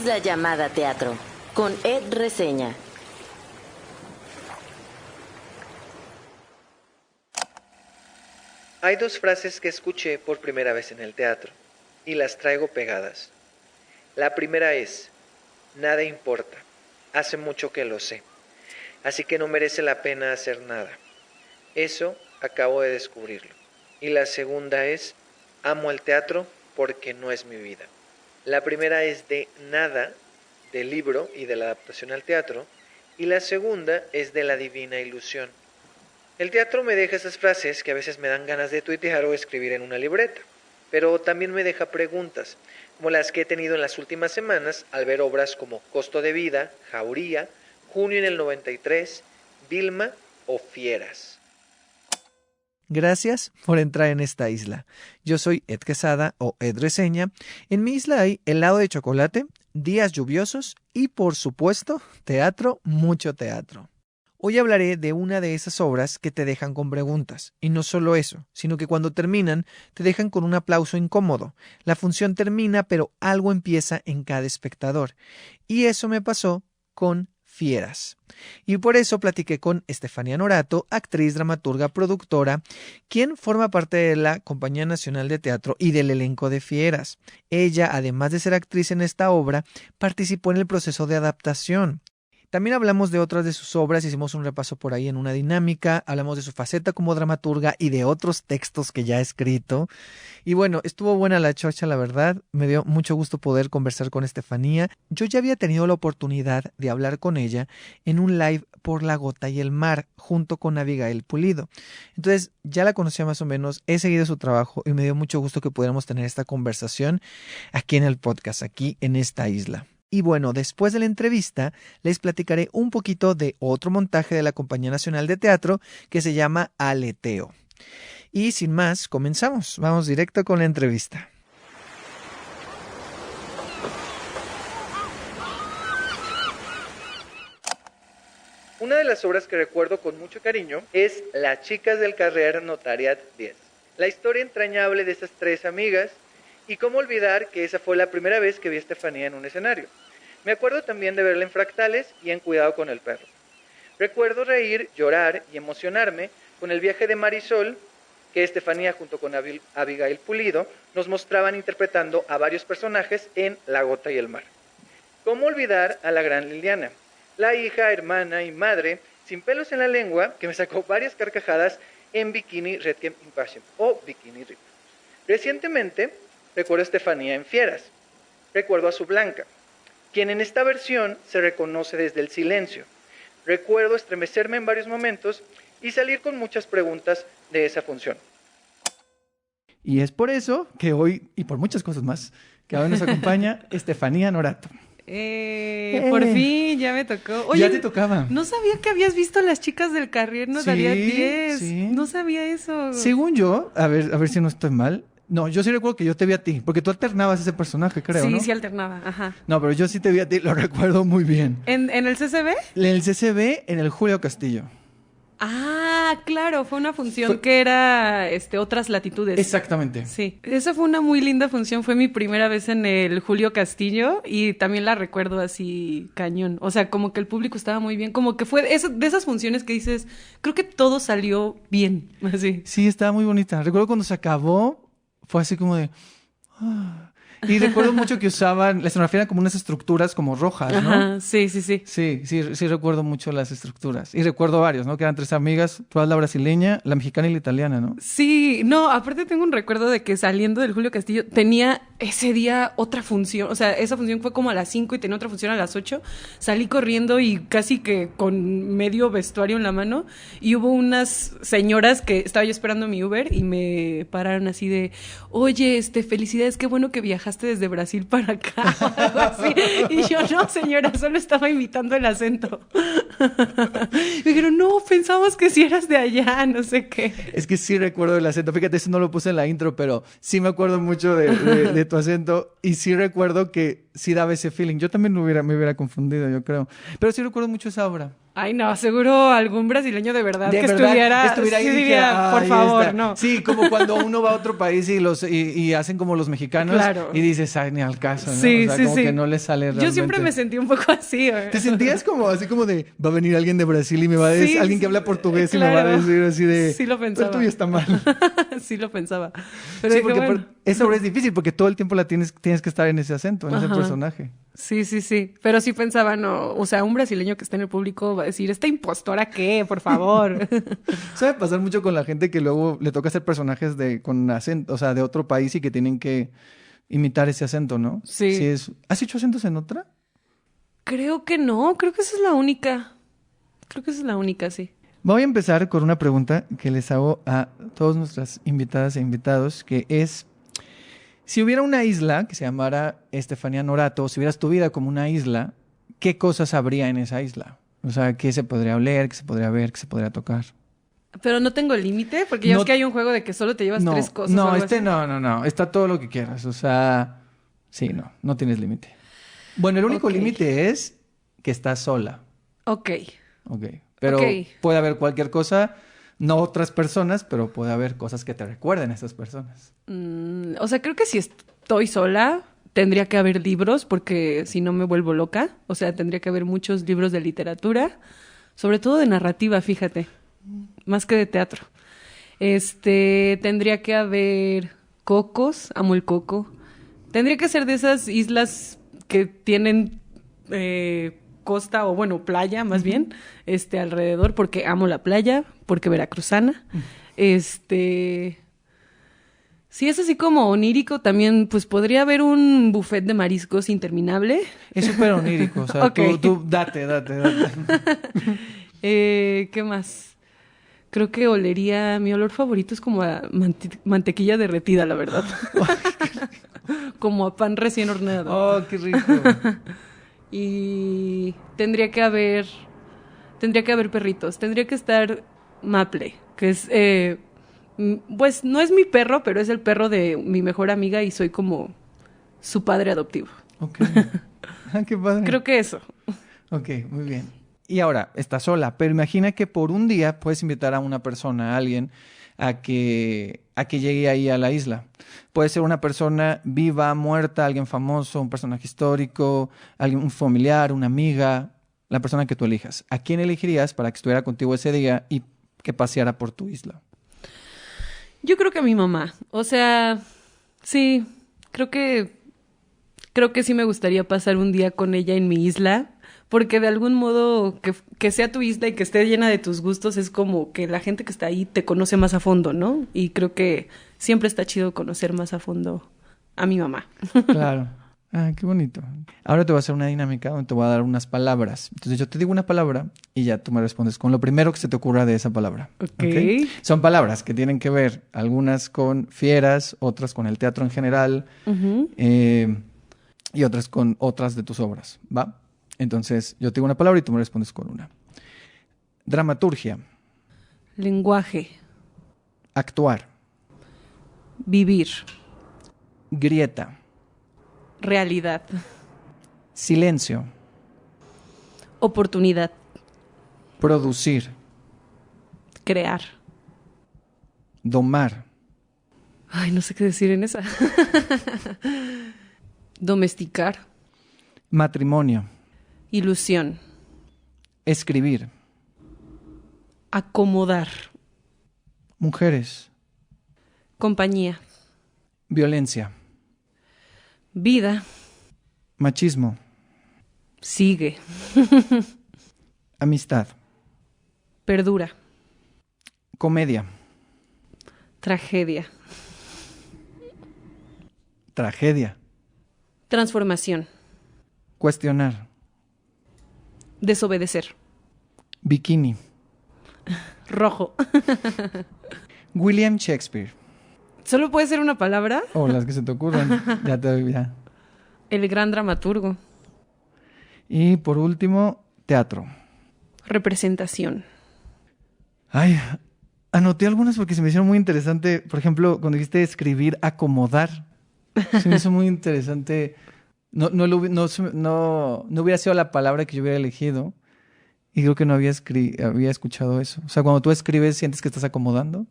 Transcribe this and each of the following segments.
isla llamada teatro, con Ed Reseña. Hay dos frases que escuché por primera vez en el teatro, y las traigo pegadas. La primera es, nada importa, hace mucho que lo sé, así que no merece la pena hacer nada. Eso acabo de descubrirlo. Y la segunda es, amo el teatro porque no es mi vida. La primera es de Nada, del libro y de la adaptación al teatro, y la segunda es de La Divina Ilusión. El teatro me deja esas frases que a veces me dan ganas de tuitear o escribir en una libreta, pero también me deja preguntas, como las que he tenido en las últimas semanas al ver obras como Costo de Vida, Jauría, Junio en el 93, Vilma o Fieras. Gracias por entrar en esta isla. Yo soy Ed Quesada o Ed Reseña. En mi isla hay helado de chocolate, días lluviosos y, por supuesto, teatro, mucho teatro. Hoy hablaré de una de esas obras que te dejan con preguntas. Y no solo eso, sino que cuando terminan, te dejan con un aplauso incómodo. La función termina, pero algo empieza en cada espectador. Y eso me pasó con Fieras. Y por eso platiqué con Estefanía Norato, actriz, dramaturga, productora, quien forma parte de la Compañía Nacional de Teatro y del elenco de Fieras. Ella, además de ser actriz en esta obra, participó en el proceso de adaptación. También hablamos de otras de sus obras, hicimos un repaso por ahí en una dinámica, hablamos de su faceta como dramaturga y de otros textos que ya ha escrito. Y bueno, estuvo buena la chocha, la verdad, me dio mucho gusto poder conversar con Estefanía. Yo ya había tenido la oportunidad de hablar con ella en un live por La Gota y el Mar, junto con Abigail Pulido. Entonces, ya la conocía más o menos, he seguido su trabajo y me dio mucho gusto que pudiéramos tener esta conversación aquí en el podcast, aquí en esta isla. Y bueno, después de la entrevista les platicaré un poquito de otro montaje de la Compañía Nacional de Teatro que se llama Aleteo. Y sin más, comenzamos. Vamos directo con la entrevista. Una de las obras que recuerdo con mucho cariño es Las chicas del Carrer Notariat 10. La historia entrañable de esas tres amigas y cómo olvidar que esa fue la primera vez que vi a Estefanía en un escenario. Me acuerdo también de verla en Fractales y en Cuidado con el perro. Recuerdo reír, llorar y emocionarme con el viaje de Marisol que Estefanía junto con Abigail Pulido nos mostraban interpretando a varios personajes en La Gota y el Mar. ¿Cómo olvidar a la gran Liliana? La hija, hermana y madre sin pelos en la lengua que me sacó varias carcajadas en Bikini Redkem Impassion o Bikini Rip. Recientemente recuerdo a Estefanía en Fieras. Recuerdo a su Blanca, quien en esta versión se reconoce desde el silencio. Recuerdo estremecerme en varios momentos y salir con muchas preguntas de esa función. Y es por eso que hoy, y por muchas cosas más, que hoy nos acompaña Estefanía Norato. Por fin, ya me tocó. Oye, ya te tocaba. No sabía que habías visto Las chicas del Carrier Notariat 10. Sí. No sabía eso. Según yo, a ver si no estoy mal. No, yo sí recuerdo que yo te vi a ti, porque tú alternabas ese personaje, creo, ¿no? Sí, alternaba, ajá. No, pero yo sí te vi a ti, lo recuerdo muy bien. ¿En el CCB? En el CCB, en el Julio Castillo. Ah, claro, fue una función que era Otras Latitudes. Exactamente. Sí, esa fue una muy linda función, fue mi primera vez en el Julio Castillo y también la recuerdo así cañón. O sea, como que el público estaba muy bien, como que fue de esas funciones que dices, creo que todo salió bien, así. Sí, estaba muy bonita. Recuerdo cuando se acabó, fue así como de... Y recuerdo mucho que usaban, la escenografía era como unas estructuras como rojas, ¿no? Ajá, sí. Sí, recuerdo mucho las estructuras. Y recuerdo varios, ¿no? Que eran tres amigas, todas la brasileña, la mexicana y la italiana, ¿no? Sí, no, aparte tengo un recuerdo de que saliendo del Julio Castillo tenía ese día otra función. O sea, esa función fue como a las 5 y tenía otra función a las 8. Salí corriendo y casi que con medio vestuario en la mano. Y hubo unas señoras que estaba yo esperando mi Uber y me pararon así de, oye, felicidades, qué bueno que viajaste desde Brasil para acá o algo así. Y yo, no señora, solo estaba imitando el acento. Me dijeron, no, pensamos que si eras de allá, no sé qué. Es que sí recuerdo el acento, fíjate, eso no lo puse en la intro, pero sí me acuerdo mucho de tu acento y sí recuerdo que sí daba ese feeling. Yo también me hubiera confundido, yo creo. Pero sí recuerdo mucho esa obra. Ay, no, seguro algún brasileño de verdad De que verdad, estuviera ahí sí y diría, dijera, por "Ahí favor, está". no. Sí, como cuando uno va a otro país y hacen como los mexicanos. Claro. Y dices, ay, ni al caso, ¿no? Sí, o sea, sí, como sí. que no les sale realmente. Yo siempre me sentí un poco así. ¿Te sentías como así como de, va a venir alguien de Brasil y me va a decir, Sí, alguien que habla portugués y me va a claro. decir así de, Sí lo pensaba. pero tú ya está mal. Sí lo pensaba. Pero Sí, dije, porque bueno. esa obra es difícil porque todo el tiempo tienes que estar en ese acento, en ese Ajá. personaje. Sí, sí, sí. Pero sí pensaba, no, o sea, un brasileño que está en el público va a decir, ¿esta impostora qué? Por favor. Suele pasar mucho con la gente que luego le toca hacer personajes con acento, o sea, de otro país y que tienen que imitar ese acento, ¿no? Sí. ¿Has hecho acentos en otra? Creo que no, creo que esa es la única. Creo que esa es la única, sí. Voy a empezar con una pregunta que les hago a todas nuestras invitadas e invitados, que es, si hubiera una isla que se llamara Estefanía Norato, si vieras tu vida como una isla, ¿qué cosas habría en esa isla? O sea, ¿qué se podría oler, qué se podría ver, qué se podría tocar? Pero no tengo límite, porque ya No- ves que hay un juego de que solo te llevas tres cosas. o No, algo así. no, está todo lo que quieras, o sea, sí, no tienes límite. Bueno, el único Ok. límite es que estás sola, Ok. ok, pero Ok. puede haber cualquier cosa, no otras personas, pero puede haber cosas que te recuerden a esas personas. O sea, creo que si estoy sola, tendría que haber libros, porque si no me vuelvo loca. O sea, tendría que haber muchos libros de literatura, sobre todo de narrativa, fíjate, más que de teatro. Tendría que haber cocos, amo el coco. Tendría que ser de esas islas que tienen costa o bueno, playa más bien, alrededor, porque amo la playa, porque veracruzana. Si es así como onírico, también pues podría haber un buffet de mariscos interminable. Es súper onírico, o sea, Ok. tú date. ¿Qué más? Creo que olería, mi olor favorito es como a mantequilla derretida, la verdad. Como a pan recién horneado. Oh, qué rico. Y tendría que haber perritos. Tendría que estar Maple, que es, pues no es mi perro, pero es el perro de mi mejor amiga y soy como su padre adoptivo. Ok. Ah, qué padre. Creo que eso. Ok, muy bien. Y ahora, estás sola, pero imagina que por un día puedes invitar a una persona, a alguien, a que llegue ahí a la isla. Puede ser una persona viva, muerta, alguien famoso, un personaje histórico, un familiar, una amiga, la persona que tú elijas. ¿A quién elegirías para que estuviera contigo ese día y que paseara por tu isla? Yo creo que a mi mamá. O sea, sí, creo que sí me gustaría pasar un día con ella en mi isla, porque de algún modo que sea tu isla y que esté llena de tus gustos es como que la gente que está ahí te conoce más a fondo, ¿no? Y creo que siempre está chido conocer más a fondo a mi mamá. Claro. Ah, qué bonito. Ahora te voy a hacer una dinámica donde te voy a dar unas palabras. Entonces yo te digo una palabra y ya tú me respondes con lo primero que se te ocurra de esa palabra. Ok. Son palabras que tienen que ver, algunas con fieras, otras con el teatro en general, Ujú. y otras con otras de tus obras, ¿va? Entonces yo te digo una palabra y tú me respondes con una. Dramaturgia, Lenguaje, actuar, vivir, grieta, realidad, silencio, oportunidad, producir, crear. domar, Ay, no sé qué decir en esa. Domesticar, matrimonio, ilusión, escribir, acomodar, mujeres, compañía, violencia, vida, machismo, sigue, amistad, perdura, comedia, tragedia, tragedia, transformación, cuestionar, desobedecer, bikini, rojo. William Shakespeare, ¿Solo puede ser una palabra? o las que se te ocurran, ya. El gran dramaturgo. Y por último, teatro. Representación. Ay, anoté algunas porque se me hicieron muy interesante. Por ejemplo, cuando dijiste escribir, acomodar. Se me hizo muy interesante no hubiera sido la palabra que yo hubiera elegido. Y creo que no había escuchado eso. O sea, cuando tú escribes, ¿sientes que estás acomodando?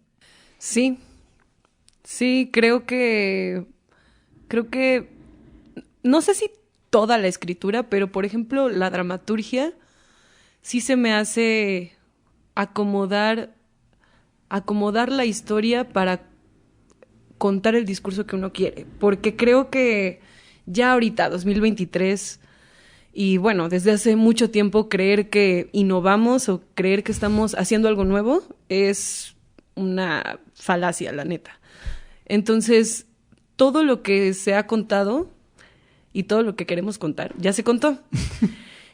Sí, creo que, no sé si toda la escritura, pero por ejemplo, la dramaturgia sí se me hace acomodar la historia para contar el discurso que uno quiere. Porque creo que ya ahorita, 2023... Y bueno, desde hace mucho tiempo creer que innovamos o creer que estamos haciendo algo nuevo es una falacia, la neta. Entonces, todo lo que se ha contado y todo lo que queremos contar ya se contó.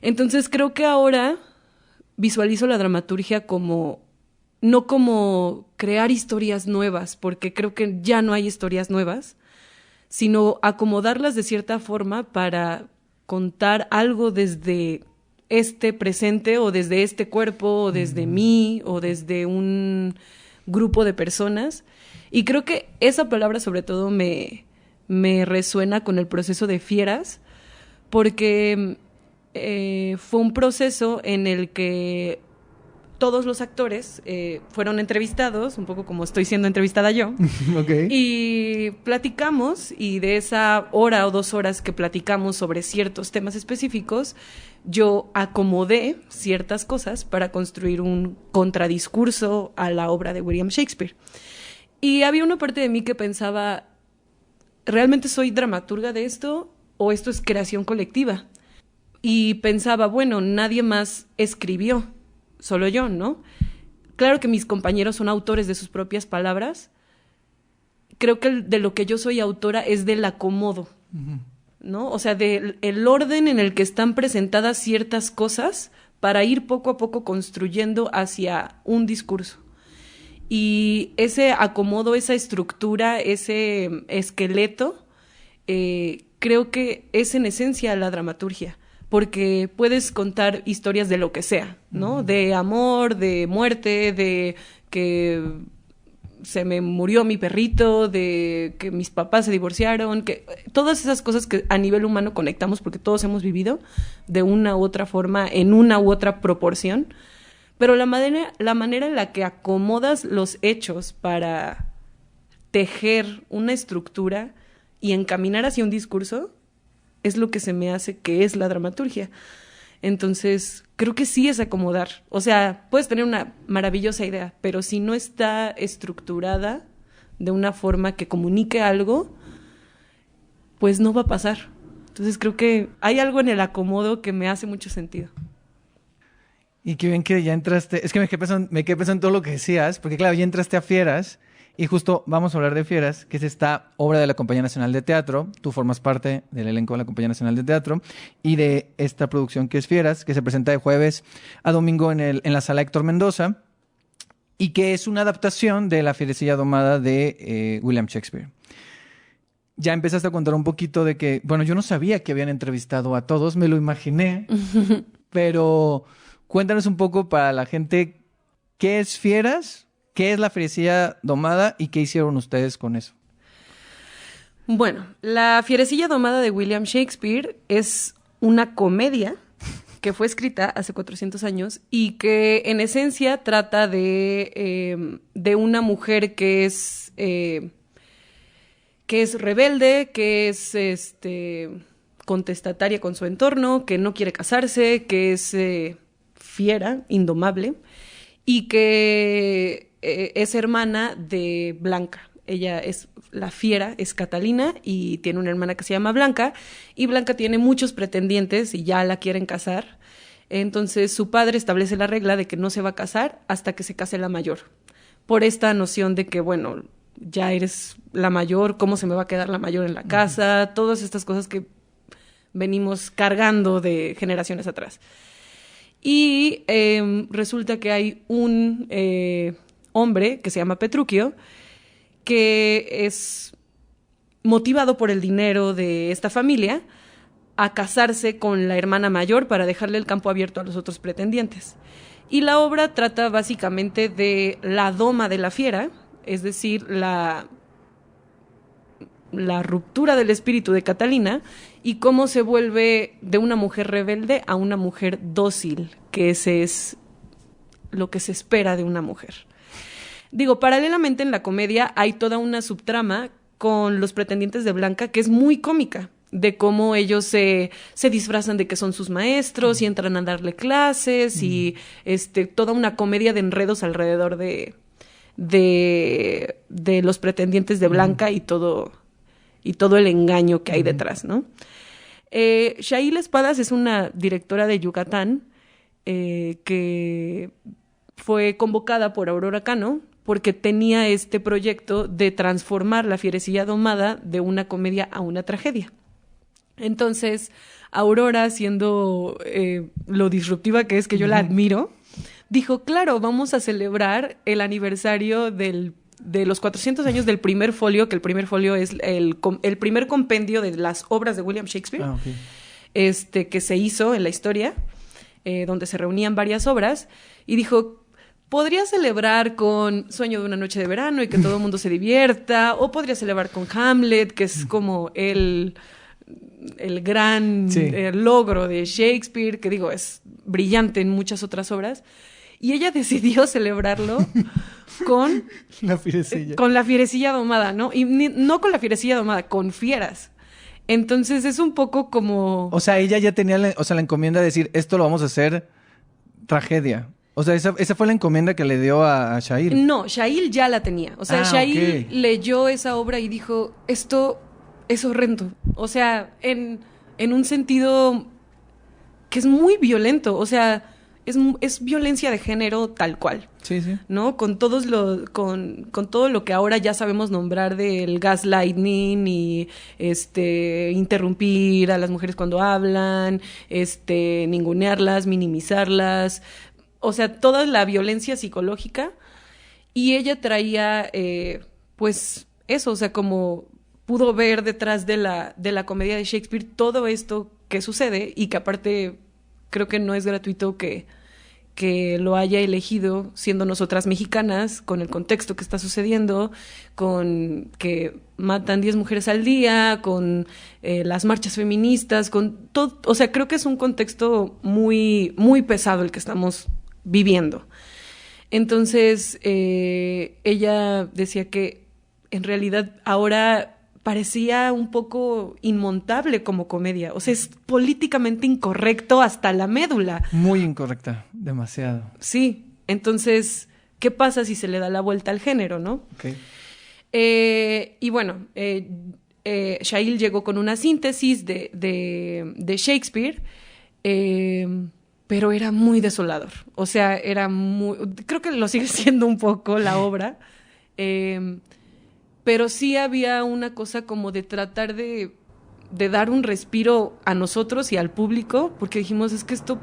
Entonces, creo que ahora visualizo la dramaturgia no como crear historias nuevas, porque creo que ya no hay historias nuevas, sino acomodarlas de cierta forma para contar algo desde este presente o desde este cuerpo o desde mí o desde un grupo de personas. Y creo que esa palabra sobre todo me resuena con el proceso de Fieras, porque fue un proceso en el que todos los actores fueron entrevistados, un poco como estoy siendo entrevistada yo. Okay. Y platicamos, y de esa hora o 2 horas que platicamos sobre ciertos temas específicos, yo acomodé ciertas cosas para construir un contradiscurso a la obra de William Shakespeare. Y había una parte de mí que pensaba, ¿realmente soy dramaturga de esto o esto es creación colectiva? Y pensaba, bueno, nadie más escribió, solo yo, ¿no? Claro que mis compañeros son autores de sus propias palabras. Creo que de lo que yo soy autora es del acomodo, ¿no? O sea, del orden en el que están presentadas ciertas cosas para ir poco a poco construyendo hacia un discurso. Y ese acomodo, esa estructura, ese esqueleto, creo que es en esencia la dramaturgia. Porque puedes contar historias de lo que sea, ¿no? De amor, de muerte, de que se me murió mi perrito, de que mis papás se divorciaron, que todas esas cosas que a nivel humano conectamos porque todos hemos vivido de una u otra forma, en una u otra proporción. Pero la manera en la que acomodas los hechos para tejer una estructura y encaminar hacia un discurso es lo que se me hace que es la dramaturgia. Entonces, creo que sí es acomodar. O sea, puedes tener una maravillosa idea, pero si no está estructurada de una forma que comunique algo, pues no va a pasar. Entonces, creo que hay algo en el acomodo que me hace mucho sentido. Y qué bien que ya entraste. Es que me quedé pensando en todo lo que decías, porque claro, ya entraste a Fieras. Y justo vamos a hablar de Fieras, que es esta obra de la Compañía Nacional de Teatro. Tú formas parte del elenco de la Compañía Nacional de Teatro y de esta producción que es Fieras, que se presenta de jueves a domingo en la Sala Héctor Mendoza y que es una adaptación de La Fierecilla Domada de William Shakespeare. Ya empezaste a contar un poquito de que, bueno, yo no sabía que habían entrevistado a todos, me lo imaginé, pero cuéntanos un poco para la gente, ¿qué es Fieras? ¿Qué es La Fierecilla Domada y qué hicieron ustedes con eso? Bueno, La Fierecilla Domada de William Shakespeare es una comedia que fue escrita hace 400 años y que en esencia trata de una mujer que es rebelde, que es contestataria con su entorno, que no quiere casarse, que es fiera, indomable, y que es hermana de Blanca. Ella es la fiera, es Catalina, y tiene una hermana que se llama Blanca, y Blanca tiene muchos pretendientes y ya la quieren casar. Entonces su padre establece la regla de que no se va a casar hasta que se case la mayor, por esta noción de que, bueno, ya eres la mayor, ¿cómo se me va a quedar la mayor en la casa? Todas estas cosas que venimos cargando de generaciones atrás. Y resulta que hay un hombre que se llama Petruchio, que es motivado por el dinero de esta familia a casarse con la hermana mayor para dejarle el campo abierto a los otros pretendientes. Y la obra trata básicamente de la doma de la fiera, es decir, la la ruptura del espíritu de Catalina y cómo se vuelve de una mujer rebelde a una mujer dócil, que ese es lo que se espera de una mujer. Digo, paralelamente en la comedia hay toda una subtrama con los pretendientes de Blanca que es muy cómica, de cómo ellos se disfrazan de que son sus maestros y entran a darle clases y toda una comedia de enredos alrededor de los pretendientes de Blanca y todo el engaño que hay detrás, ¿no? Shail Espadas es una directora de Yucatán que fue convocada por Aurora Cano porque tenía este proyecto de transformar La Fierecilla Domada de una comedia a una tragedia. Entonces, Aurora, siendo lo disruptiva que es, que yo la admiro, dijo, claro, vamos a celebrar el aniversario de los 400 años del primer folio, que el primer folio es el primer compendio de las obras de William Shakespeare, que se hizo en la historia, donde se reunían varias obras, y dijo, podría celebrar con Sueño de una noche de verano y que todo el mundo se divierta, o podría celebrar con Hamlet, que es como el gran logro de Shakespeare, que digo, es brillante en muchas otras obras, y ella decidió celebrarlo con La Fierecilla. Con La Fierecilla Domada, ¿no? Y no con La Fierecilla Domada, con fieras. Entonces es un poco como... O sea, ella ya tenía la encomienda de decir, esto lo vamos a hacer tragedia. O sea, esa fue la encomienda que le dio a Shail. No, Shail ya la tenía. O sea, Shail leyó esa obra y dijo, esto es horrendo. O sea, en un sentido que es muy violento. O sea, es violencia de género tal cual. Sí, sí. ¿No? Con todo lo que ahora ya sabemos nombrar del gaslighting y interrumpir a las mujeres cuando hablan, ningunearlas, minimizarlas. O sea, toda la violencia psicológica. Y ella traía, pues, eso, o sea, como pudo ver detrás de la comedia de Shakespeare todo esto que sucede y que aparte creo que no es gratuito que lo haya elegido siendo nosotras mexicanas, con el contexto que está sucediendo, con que matan 10 mujeres al día, con las marchas feministas, con todo. O sea, creo que es un contexto muy, muy pesado el que estamos viviendo. Entonces, ella decía que en realidad ahora parecía un poco inmontable como comedia. O sea, es políticamente incorrecto hasta la médula. Muy incorrecta, demasiado. Sí, entonces, ¿qué pasa si se le da la vuelta al género, no? Okay. Y bueno, Shail llegó con una síntesis de Shakespeare, pero era muy desolador. O sea, creo que lo sigue siendo un poco la obra, pero sí había una cosa como de tratar de dar un respiro a nosotros y al público, porque dijimos, es que esto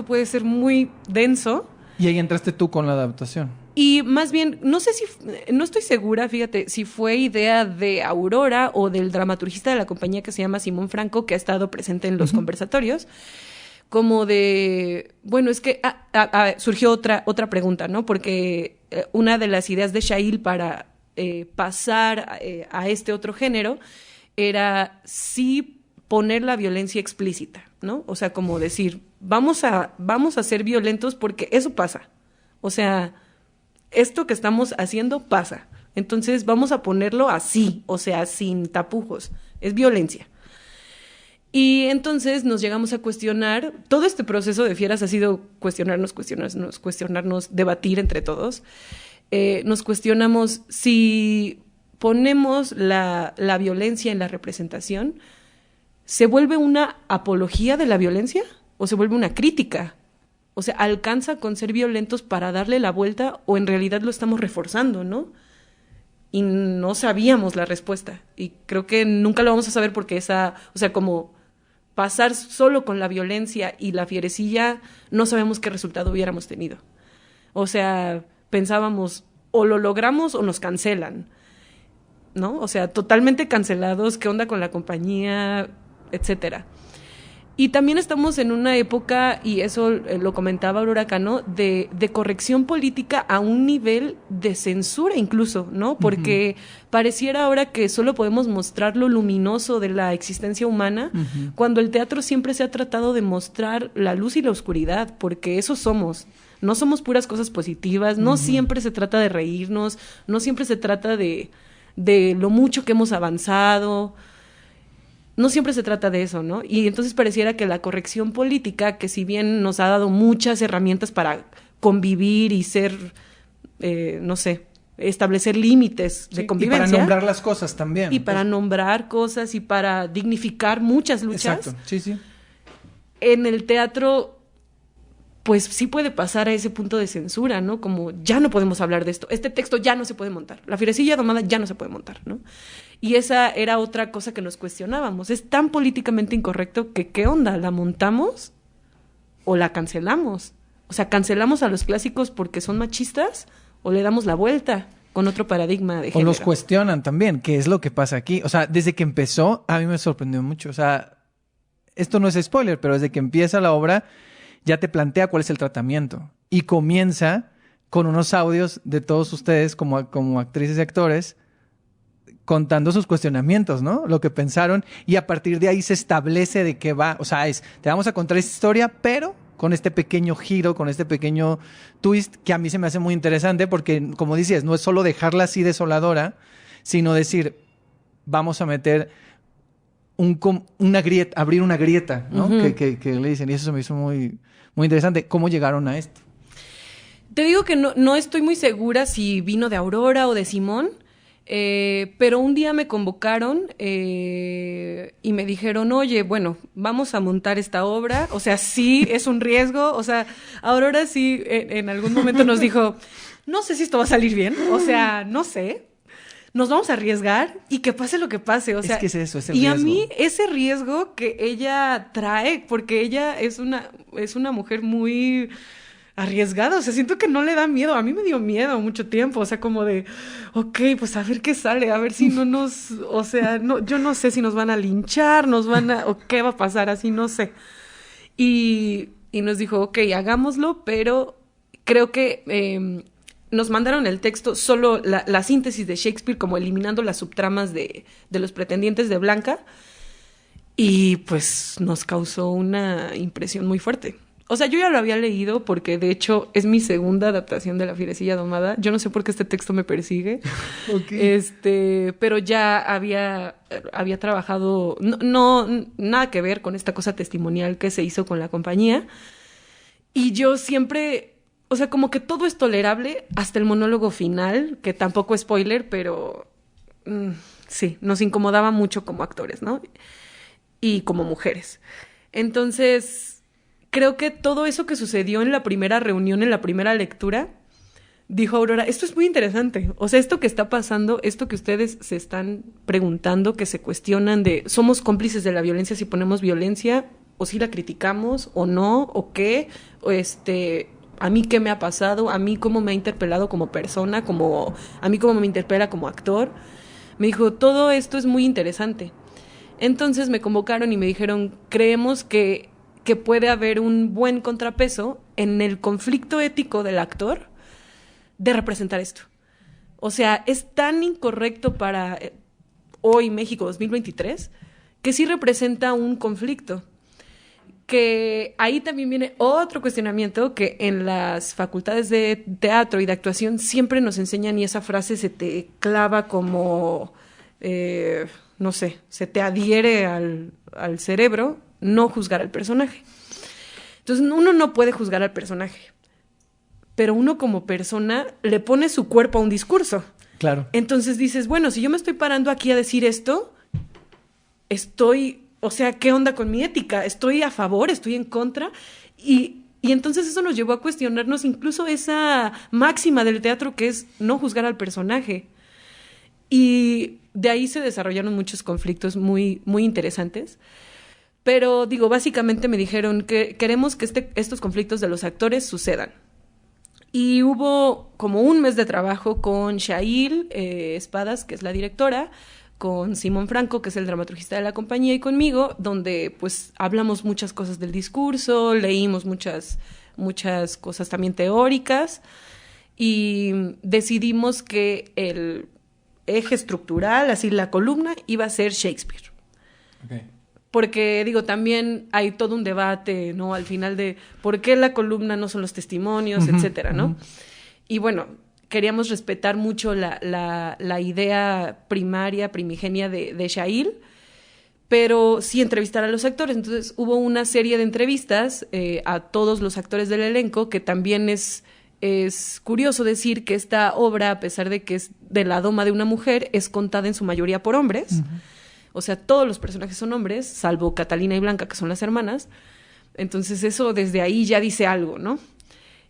puede ser muy denso. Y ahí entraste tú con la adaptación. Y más bien, no estoy segura, fíjate, si fue idea de Aurora o del dramaturgista de la compañía que se llama Simón Franco, que ha estado presente en los conversatorios, como de, bueno, es que surgió otra pregunta, ¿no? Porque una de las ideas de Shail para pasar a este otro género era sí poner la violencia explícita, ¿no? O sea, como decir, vamos a ser violentos porque eso pasa. O sea, esto que estamos haciendo pasa. Entonces vamos a ponerlo así, o sea, sin tapujos. Es violencia. Y entonces nos llegamos a cuestionar, todo este proceso de Fieras ha sido cuestionarnos, debatir entre todos. Nos cuestionamos si ponemos la violencia en la representación, ¿se vuelve una apología de la violencia o se vuelve una crítica? O sea, ¿alcanza con ser violentos para darle la vuelta o en realidad lo estamos reforzando, no? Y no sabíamos la respuesta. Y creo que nunca lo vamos a saber porque como pasar solo con la violencia y la fierecilla, no sabemos qué resultado hubiéramos tenido. O sea, pensábamos, o lo logramos o nos cancelan, ¿no? O sea, totalmente cancelados, ¿qué onda con la compañía? Etcétera. Y también estamos en una época, y eso lo comentaba Aurora Cano, de corrección política a un nivel de censura incluso, ¿no? Porque pareciera ahora que solo podemos mostrar lo luminoso de la existencia humana, cuando el teatro siempre se ha tratado de mostrar la luz y la oscuridad, porque eso somos. No somos puras cosas positivas, no siempre se trata de reírnos, no siempre se trata de lo mucho que hemos avanzado. No siempre se trata de eso, ¿no? Y entonces pareciera que la corrección política, que si bien nos ha dado muchas herramientas para convivir y ser, no sé, establecer límites de convivencia. Y para nombrar las cosas también. Y para nombrar cosas y para dignificar muchas luchas. Exacto, sí. En el teatro, pues sí puede pasar a ese punto de censura, ¿no? Como ya no podemos hablar de esto, este texto ya no se puede montar, la Fierecilla Domada ya no se puede montar, ¿no? Y esa era otra cosa que nos cuestionábamos. Es tan políticamente incorrecto que ¿qué onda? ¿La montamos o la cancelamos? O sea, ¿cancelamos a los clásicos porque son machistas o le damos la vuelta con otro paradigma de género? O los cuestionan también, ¿qué es lo que pasa aquí? O sea, desde que empezó, a mí me sorprendió mucho. O sea, esto no es spoiler, pero desde que empieza la obra ya te plantea cuál es el tratamiento. Y comienza con unos audios de todos ustedes como actrices y actores contando sus cuestionamientos, ¿no? Lo que pensaron, y a partir de ahí se establece de qué va. O sea, te vamos a contar esta historia, pero con este pequeño giro, con este pequeño twist que a mí se me hace muy interesante porque, como dices, no es solo dejarla así desoladora, sino decir, vamos a meter una grieta, abrir una grieta, ¿no? Que le dicen, y eso se me hizo muy, muy interesante. ¿Cómo llegaron a esto? Te digo que no estoy muy segura si vino de Aurora o de Simón, pero un día me convocaron y me dijeron, oye, bueno, vamos a montar esta obra. O sea, sí, es un riesgo. O sea, Aurora sí en algún momento nos dijo, no sé si esto va a salir bien. O sea, no sé. Nos vamos a arriesgar y que pase lo que pase. O sea, es que es eso, es el riesgo. Y a mí ese riesgo que ella trae, porque ella es una mujer muy arriesgada, o sea, siento que no le da miedo. A mí me dio miedo mucho tiempo, o sea, como de, ok, pues a ver qué sale, a ver si no nos, o sea, no, yo no sé si nos van a linchar, o qué va a pasar, así, no sé. Y nos dijo, ok, hagámoslo, pero creo que nos mandaron el texto, solo la síntesis de Shakespeare, como eliminando las subtramas de los pretendientes de Blanca, y pues nos causó una impresión muy fuerte. O sea, yo ya lo había leído porque, de hecho, es mi segunda adaptación de La Fierecilla Domada. Yo no sé por qué este texto me persigue. Okay. Pero ya había trabajado, no, nada que ver con esta cosa testimonial que se hizo con la compañía. Y yo siempre, o sea, como que todo es tolerable hasta el monólogo final, que tampoco es spoiler, pero sí, nos incomodaba mucho como actores, ¿no? Y como mujeres. Entonces, creo que todo eso que sucedió en la primera reunión, en la primera lectura, dijo Aurora, esto es muy interesante. O sea, esto que está pasando, esto que ustedes se están preguntando, que se cuestionan de, ¿somos cómplices de la violencia si ponemos violencia? ¿O si la criticamos? ¿O no? ¿O qué? ¿A mí qué me ha pasado? ¿A mí cómo me ha interpelado como persona? ¿A mí cómo me interpela como actor? Me dijo, todo esto es muy interesante. Entonces me convocaron y me dijeron, creemos que puede haber un buen contrapeso en el conflicto ético del actor de representar esto. O sea, es tan incorrecto para hoy, México 2023, que sí representa un conflicto. Que ahí también viene otro cuestionamiento que en las facultades de teatro y de actuación siempre nos enseñan, y esa frase se te clava como, no sé, se te adhiere al cerebro, no juzgar al personaje. Entonces, uno no puede juzgar al personaje, pero uno como persona le pone su cuerpo a un discurso. Claro. Entonces dices, bueno, si yo me estoy parando aquí a decir esto, o sea, ¿qué onda con mi ética? ¿Estoy a favor? ¿Estoy en contra? Y entonces eso nos llevó a cuestionarnos incluso esa máxima del teatro que es no juzgar al personaje. Y de ahí se desarrollaron muchos conflictos muy, muy interesantes. Pero, digo, básicamente me dijeron que queremos que estos conflictos de los actores sucedan. Y hubo como un mes de trabajo con Shail Espadas, que es la directora, con Simón Franco, que es el dramaturgista de la compañía, y conmigo, donde pues hablamos muchas cosas del discurso, leímos muchas cosas también teóricas, y decidimos que el eje estructural, así la columna, iba a ser Shakespeare. Okay. Porque, digo, también hay todo un debate, ¿no? Al final de por qué la columna no son los testimonios, etcétera, ¿no? Y bueno, queríamos respetar mucho la idea primaria, primigenia de Shail, pero sí entrevistar a los actores. Entonces hubo una serie de entrevistas a todos los actores del elenco, que también es curioso decir que esta obra, a pesar de que es de la doma de una mujer, es contada en su mayoría por hombres. O sea, todos los personajes son hombres, salvo Catalina y Blanca, que son las hermanas. Entonces eso desde ahí ya dice algo, ¿no?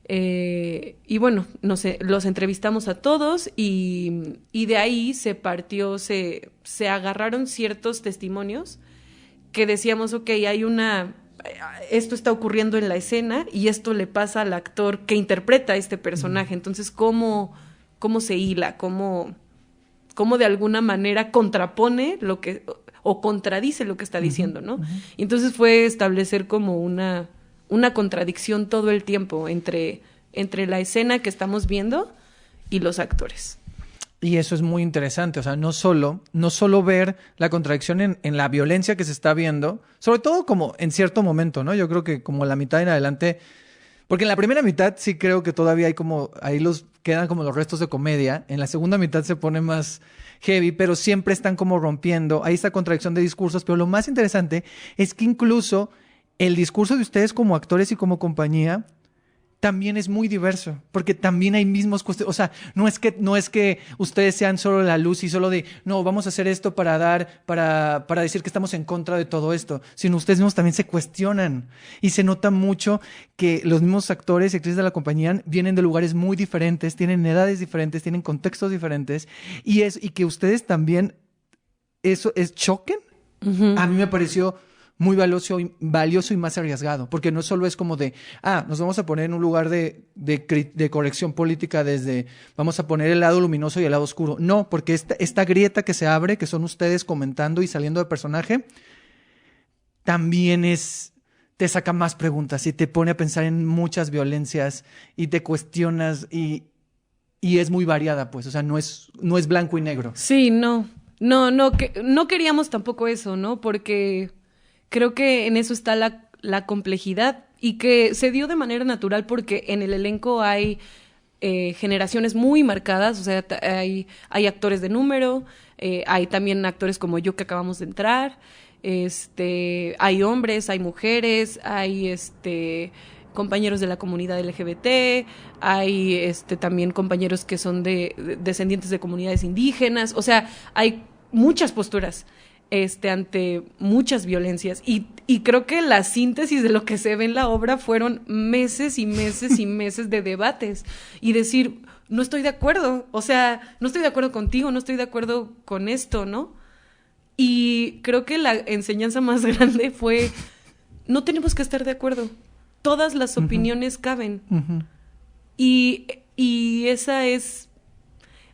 Y bueno, no sé, los entrevistamos a todos y de ahí se partió, se agarraron ciertos testimonios que decíamos, ok, esto está ocurriendo en la escena y esto le pasa al actor que interpreta a este personaje. Entonces, ¿cómo se hila? ¿Cómo de alguna manera contrapone o contradice lo que está diciendo, ¿no? Y entonces fue establecer como una contradicción todo el tiempo entre la escena que estamos viendo y los actores. Y eso es muy interesante, o sea, no solo ver la contradicción en la violencia que se está viendo, sobre todo como en cierto momento, ¿no? Yo creo que como la mitad en adelante, porque en la primera mitad sí creo que todavía ahí quedan como los restos de comedia, en la segunda mitad se pone más heavy, pero siempre están como rompiendo, hay esta contradicción de discursos, pero lo más interesante es que incluso el discurso de ustedes como actores y como compañía también es muy diverso, porque también hay mismos cuestiones, o sea, no es que ustedes sean solo la luz y solo no, vamos a hacer esto para decir que estamos en contra de todo esto, sino ustedes mismos también se cuestionan y se nota mucho que los mismos actores y actrices de la compañía vienen de lugares muy diferentes, tienen edades diferentes, tienen contextos diferentes y que ustedes también eso choquen. A mí me pareció muy valioso y más arriesgado, porque no solo es como nos vamos a poner en un lugar de corrección política vamos a poner el lado luminoso y el lado oscuro. No, porque esta grieta que se abre, que son ustedes comentando y saliendo de personaje, también te saca más preguntas y te pone a pensar en muchas violencias y te cuestionas y es muy variada, pues, o sea, no es blanco y negro. Sí, no queríamos tampoco eso, ¿no? Porque creo que en eso está la complejidad y que se dio de manera natural porque en el elenco hay generaciones muy marcadas, o sea, hay actores de número, hay también actores como yo que acabamos de entrar, hay hombres, hay mujeres, hay compañeros de la comunidad LGBT, hay también compañeros que son descendientes de comunidades indígenas, o sea, hay muchas posturas ante muchas violencias y creo que la síntesis de lo que se ve en la obra fueron meses y meses y meses de debates y decir, no estoy de acuerdo, o sea, no estoy de acuerdo contigo, no estoy de acuerdo con esto, ¿no? Y creo que la enseñanza más grande fue, no tenemos que estar de acuerdo, todas las opiniones caben. Y esa es,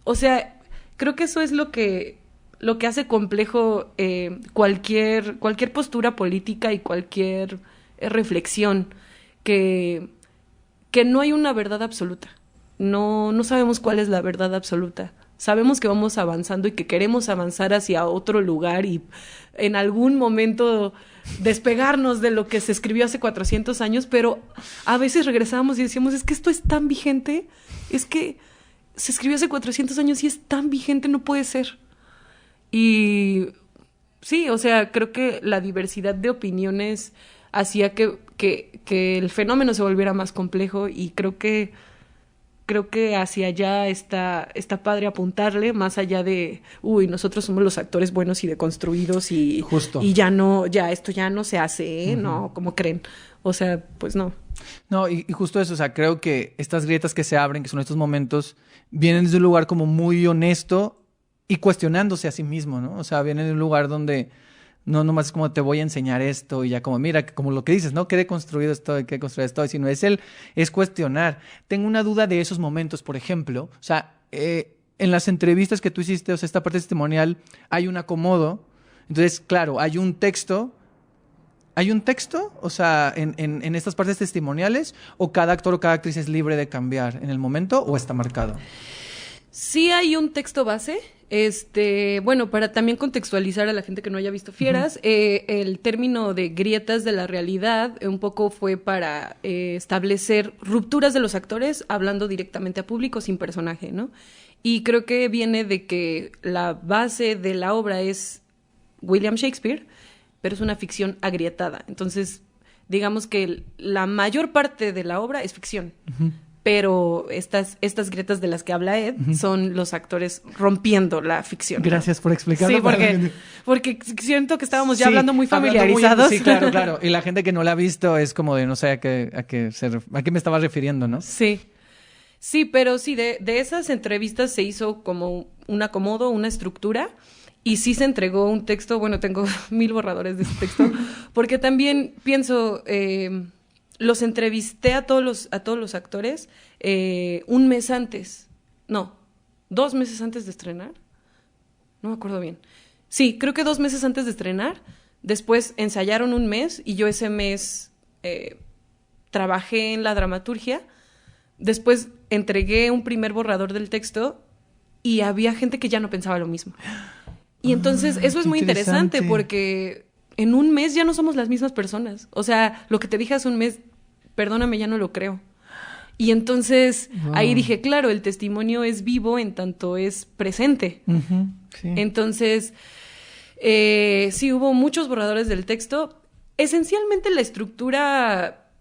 o sea, creo que eso es lo que hace complejo cualquier postura política y cualquier reflexión, que no hay una verdad absoluta. No sabemos cuál es la verdad absoluta. Sabemos que vamos avanzando y que queremos avanzar hacia otro lugar y en algún momento despegarnos de lo que se escribió hace 400 años, pero a veces regresábamos y decíamos, es que esto es tan vigente, es que se escribió hace 400 años y es tan vigente, no puede ser. Y sí, o sea, creo que la diversidad de opiniones hacía que el fenómeno se volviera más complejo y creo que hacia allá está padre apuntarle, más allá de, nosotros somos los actores buenos y deconstruidos y esto ya no se hace, ¿no? ¿Cómo creen? O sea, pues no. No, y justo eso, o sea, creo que estas grietas que se abren, que son estos momentos, vienen desde un lugar como muy honesto y cuestionándose a sí mismo, ¿no? O sea, vienen de un lugar donde no nomás es como te voy a enseñar esto y ya como, mira, como lo que dices, ¿no? ¿Qué deconstruido estoy? ¿Qué construido estoy? Sino es cuestionar. Tengo una duda de esos momentos, por ejemplo. O sea, en las entrevistas que tú hiciste, o sea, esta parte testimonial, hay un acomodo. Entonces, claro, hay un texto. ¿Hay un texto? O sea, en estas partes testimoniales, ¿o cada actor o cada actriz es libre de cambiar en el momento o está marcado? Sí hay un texto base. Bueno, para también contextualizar a la gente que no haya visto Fieras, el término de grietas de la realidad un poco fue para establecer rupturas de los actores hablando directamente a público sin personaje, ¿no? Y creo que viene de que la base de la obra es William Shakespeare, pero es una ficción agrietada. Entonces, digamos que la mayor parte de la obra es ficción. Pero estas grietas de las que habla Ed son los actores rompiendo la ficción. Gracias por explicarlo. Sí, porque siento que estábamos ya hablando muy familiarizados. Sí, claro. Y la gente que no la ha visto es como de no sé a qué me estaba refiriendo, ¿no? Sí. Sí, pero sí, de esas entrevistas se hizo como un acomodo, una estructura. Y sí se entregó un texto, bueno, tengo 1000 borradores de ese texto, porque también pienso, los entrevisté a todos los actores un mes antes, no, 2 meses antes de estrenar, no me acuerdo bien. Sí, creo que 2 meses antes de estrenar, después ensayaron un mes y yo ese mes trabajé en la dramaturgia, después entregué un primer borrador del texto y había gente que ya no pensaba lo mismo. Y entonces eso es muy interesante porque en un mes ya no somos las mismas personas. O sea, lo que te dije hace un mes, perdóname, ya no lo creo. Y entonces ahí dije, claro, el testimonio es vivo en tanto es presente. Sí. Entonces, sí hubo muchos borradores del texto. Esencialmente la estructura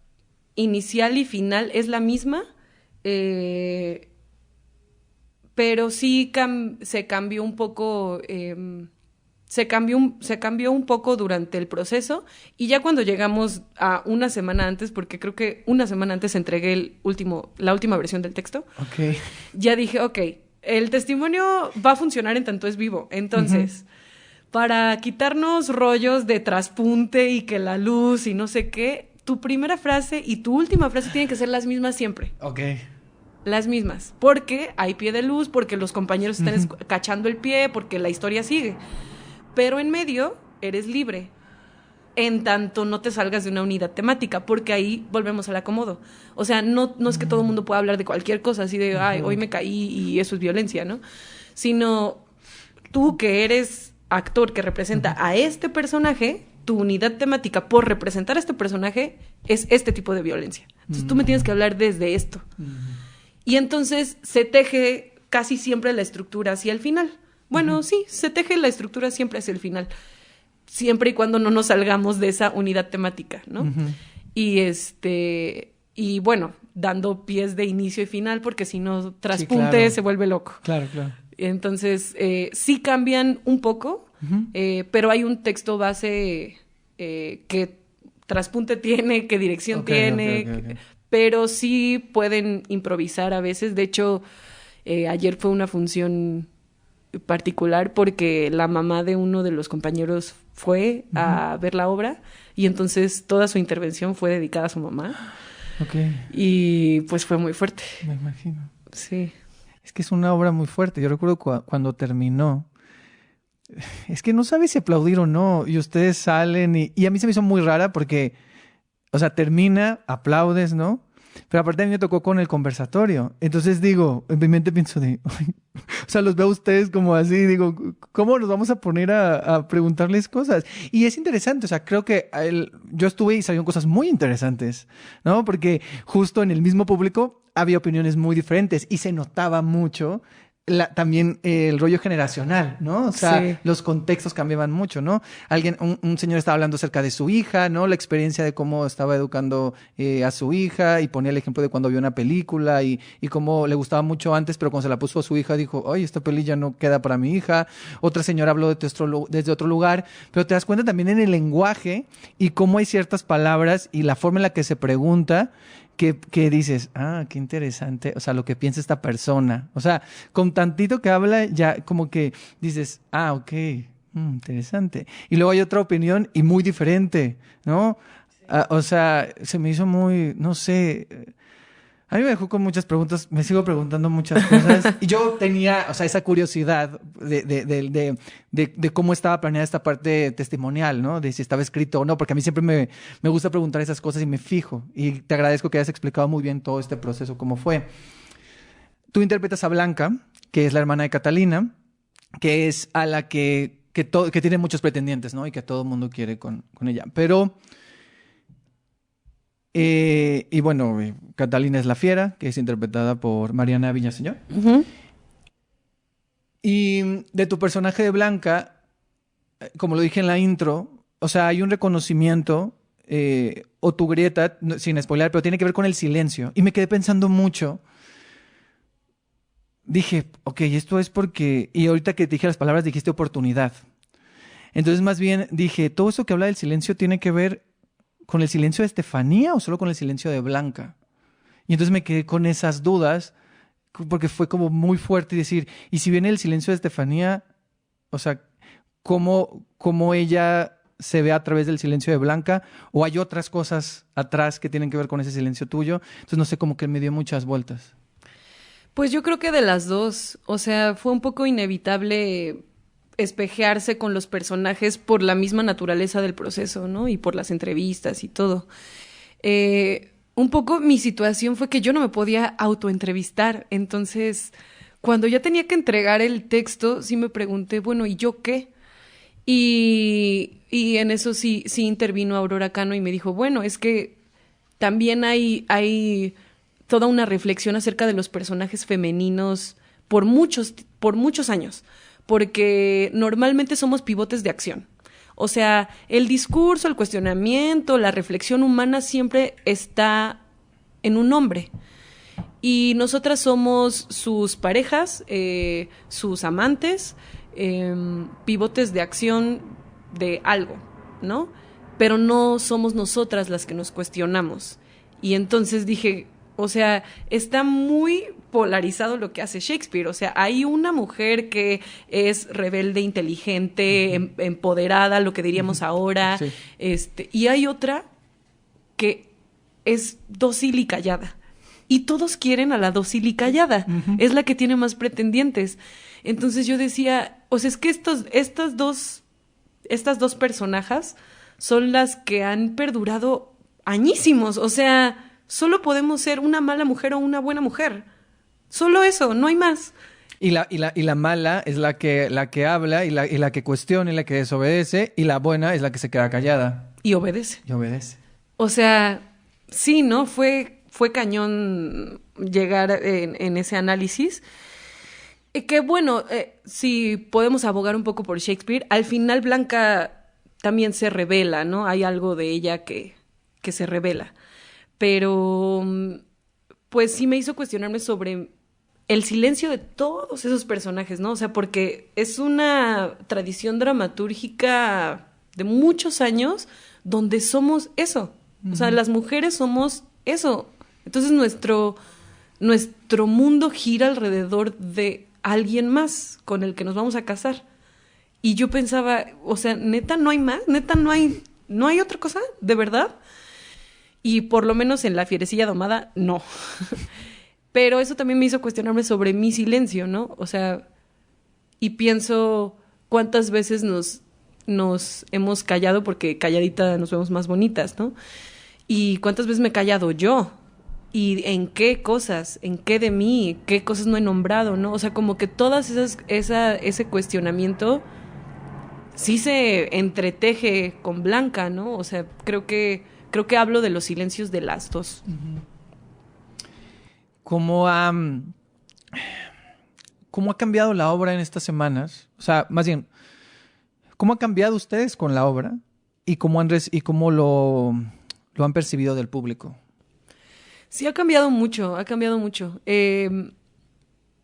inicial y final es la misma, pero sí se cambió un poco, se cambió un poco durante el proceso y ya cuando llegamos a una semana antes, porque creo que una semana antes entregué la última versión del texto, ya dije, ok, el testimonio va a funcionar en tanto es vivo, entonces, para quitarnos rollos de traspunte y que la luz y no sé qué, tu primera frase y tu última frase tienen que ser las mismas siempre. Las mismas, porque hay pie de luz, porque los compañeros están cachando el pie, porque la historia sigue. Pero en medio eres libre, en tanto no te salgas de una unidad temática, porque ahí volvemos al acomodo. O sea, no es que todo el mundo pueda hablar de cualquier cosa, así de, ay, hoy me caí y eso es violencia, ¿no? Sino tú que eres actor que representa a este personaje, tu unidad temática por representar a este personaje es este tipo de violencia. Entonces tú me tienes que hablar desde esto. Y entonces se teje casi siempre la estructura hacia el final. Bueno, sí, se teje la estructura siempre hacia el final. Siempre y cuando no nos salgamos de esa unidad temática, ¿no? Y bueno, dando pies de inicio y final, porque si no traspunte se vuelve loco. Claro. Entonces, sí cambian un poco, pero hay un texto base que traspunte tiene, que dirección tiene... Pero sí pueden improvisar a veces. De hecho, ayer fue una función particular porque la mamá de uno de los compañeros fue a ver la obra y entonces toda su intervención fue dedicada a su mamá. Y pues fue muy fuerte. Me imagino. Sí. Es que es una obra muy fuerte. Yo recuerdo cuando terminó, es que no sabes si aplaudir o no. Y ustedes salen y a mí se me hizo muy rara porque... O sea, termina, aplaudes, ¿no? Pero aparte a mí me tocó con el conversatorio. Entonces digo, en mi mente pienso de... o sea, los veo a ustedes como así. Digo, ¿cómo nos vamos a poner a preguntarles cosas? Y es interesante. O sea, creo que yo estuve y salieron cosas muy interesantes, ¿no? Porque justo en el mismo público había opiniones muy diferentes y se notaba mucho... también el rollo generacional, ¿no? O sea, los contextos cambiaban mucho, ¿no? Un señor estaba hablando acerca de su hija, ¿no? La experiencia de cómo estaba educando a su hija y ponía el ejemplo de cuando vio una película y cómo le gustaba mucho antes, pero cuando se la puso a su hija dijo, oye, esta peli ya no queda para mi hija. Otra señora habló desde otro lugar, pero te das cuenta también en el lenguaje y cómo hay ciertas palabras y la forma en la que se pregunta que dices, qué interesante, o sea, lo que piensa esta persona. O sea, con tantito que habla, ya como que dices, ok, interesante. Y luego hay otra opinión y muy diferente, ¿no? O sea, se me hizo muy, no sé, A mí me dejó con muchas preguntas, me sigo preguntando muchas cosas. Y yo tenía, o sea, esa curiosidad de cómo estaba planeada esta parte testimonial, ¿no? De si estaba escrito o no, porque a mí siempre me gusta preguntar esas cosas y me fijo. Y te agradezco que hayas explicado muy bien todo este proceso, cómo fue. Tú interpretas a Blanca, que es la hermana de Catalina, que es a la que tiene muchos pretendientes, ¿no? Y que todo el mundo quiere con ella. Pero... y bueno, Catalina es la fiera, que es interpretada por Mariana Villaseñor. Uh-huh. Y de tu personaje de Blanca, como lo dije en la intro, o sea, hay un reconocimiento, o tu grieta, sin spoiler, pero tiene que ver con el silencio. Y me quedé pensando mucho. Dije, ok, esto es porque... Y ahorita que te dije las palabras, dijiste oportunidad. Entonces, más bien, dije, todo eso que habla del silencio tiene que ver con el silencio de Estefanía o solo con el silencio de Blanca. Y entonces me quedé con esas dudas, porque fue como muy fuerte decir, y si viene el silencio de Estefanía, o sea, ¿cómo ella se ve a través del silencio de Blanca? ¿O hay otras cosas atrás que tienen que ver con ese silencio tuyo? Entonces, no sé, como que me dio muchas vueltas. Pues yo creo que de las dos, o sea, fue un poco inevitable espejearse con los personajes por la misma naturaleza del proceso, ¿no? Y por las entrevistas y todo. Un poco mi situación fue que yo no me podía autoentrevistar, entonces cuando ya tenía que entregar el texto, sí me pregunté, bueno, ¿y yo qué? Y en eso sí intervino Aurora Cano y me dijo, bueno, es que también hay toda una reflexión acerca de los personajes femeninos por muchos años, porque normalmente somos pivotes de acción. O sea, el discurso, el cuestionamiento, la reflexión humana siempre está en un hombre. Y nosotras somos sus parejas, sus amantes, pivotes de acción de algo, ¿no? Pero no somos nosotras las que nos cuestionamos. Y entonces dije, o sea, está muy polarizado lo que hace Shakespeare. O sea, hay una mujer que es rebelde, inteligente, empoderada, lo que diríamos ahora, Sí. Y hay otra que es dócil y callada. Y todos quieren a la dócil y callada. Uh-huh. Es la que tiene más pretendientes. Entonces yo decía, o sea, es que estas dos personajes son las que han perdurado añísimos. O sea, solo podemos ser una mala mujer o una buena mujer. Solo eso, no hay más. Y la mala es la que habla y la que cuestiona y la que desobedece, y la buena es la que se queda callada. Y obedece. O sea, sí, ¿no? Fue cañón llegar en ese análisis. Que bueno, si podemos abogar un poco por Shakespeare, al final Blanca también se revela, ¿no? Hay algo de ella que se revela. Pero pues sí me hizo cuestionarme sobre el silencio de todos esos personajes, ¿no? O sea, porque es una tradición dramatúrgica de muchos años donde somos eso. Uh-huh. O sea, las mujeres somos eso. Entonces nuestro mundo gira alrededor de alguien más con el que nos vamos a casar. Y yo pensaba, o sea, neta no hay más, neta no hay otra cosa, ¿de verdad? Y por lo menos en La Fierecilla Domada, no. Pero eso también me hizo cuestionarme sobre mi silencio, ¿no? O sea, y pienso cuántas veces nos hemos callado porque calladita nos vemos más bonitas, ¿no? Y cuántas veces me he callado yo. Y en qué cosas, en qué de mí, qué cosas no he nombrado, ¿no? O sea, como que todas ese cuestionamiento sí se entreteje con Blanca, ¿no? O sea, creo que hablo de los silencios de las dos. ¿Cómo ha cambiado la obra en estas semanas? O sea, más bien, ¿cómo ha cambiado ustedes con la obra? ¿Y cómo lo han percibido del público? Sí, ha cambiado mucho.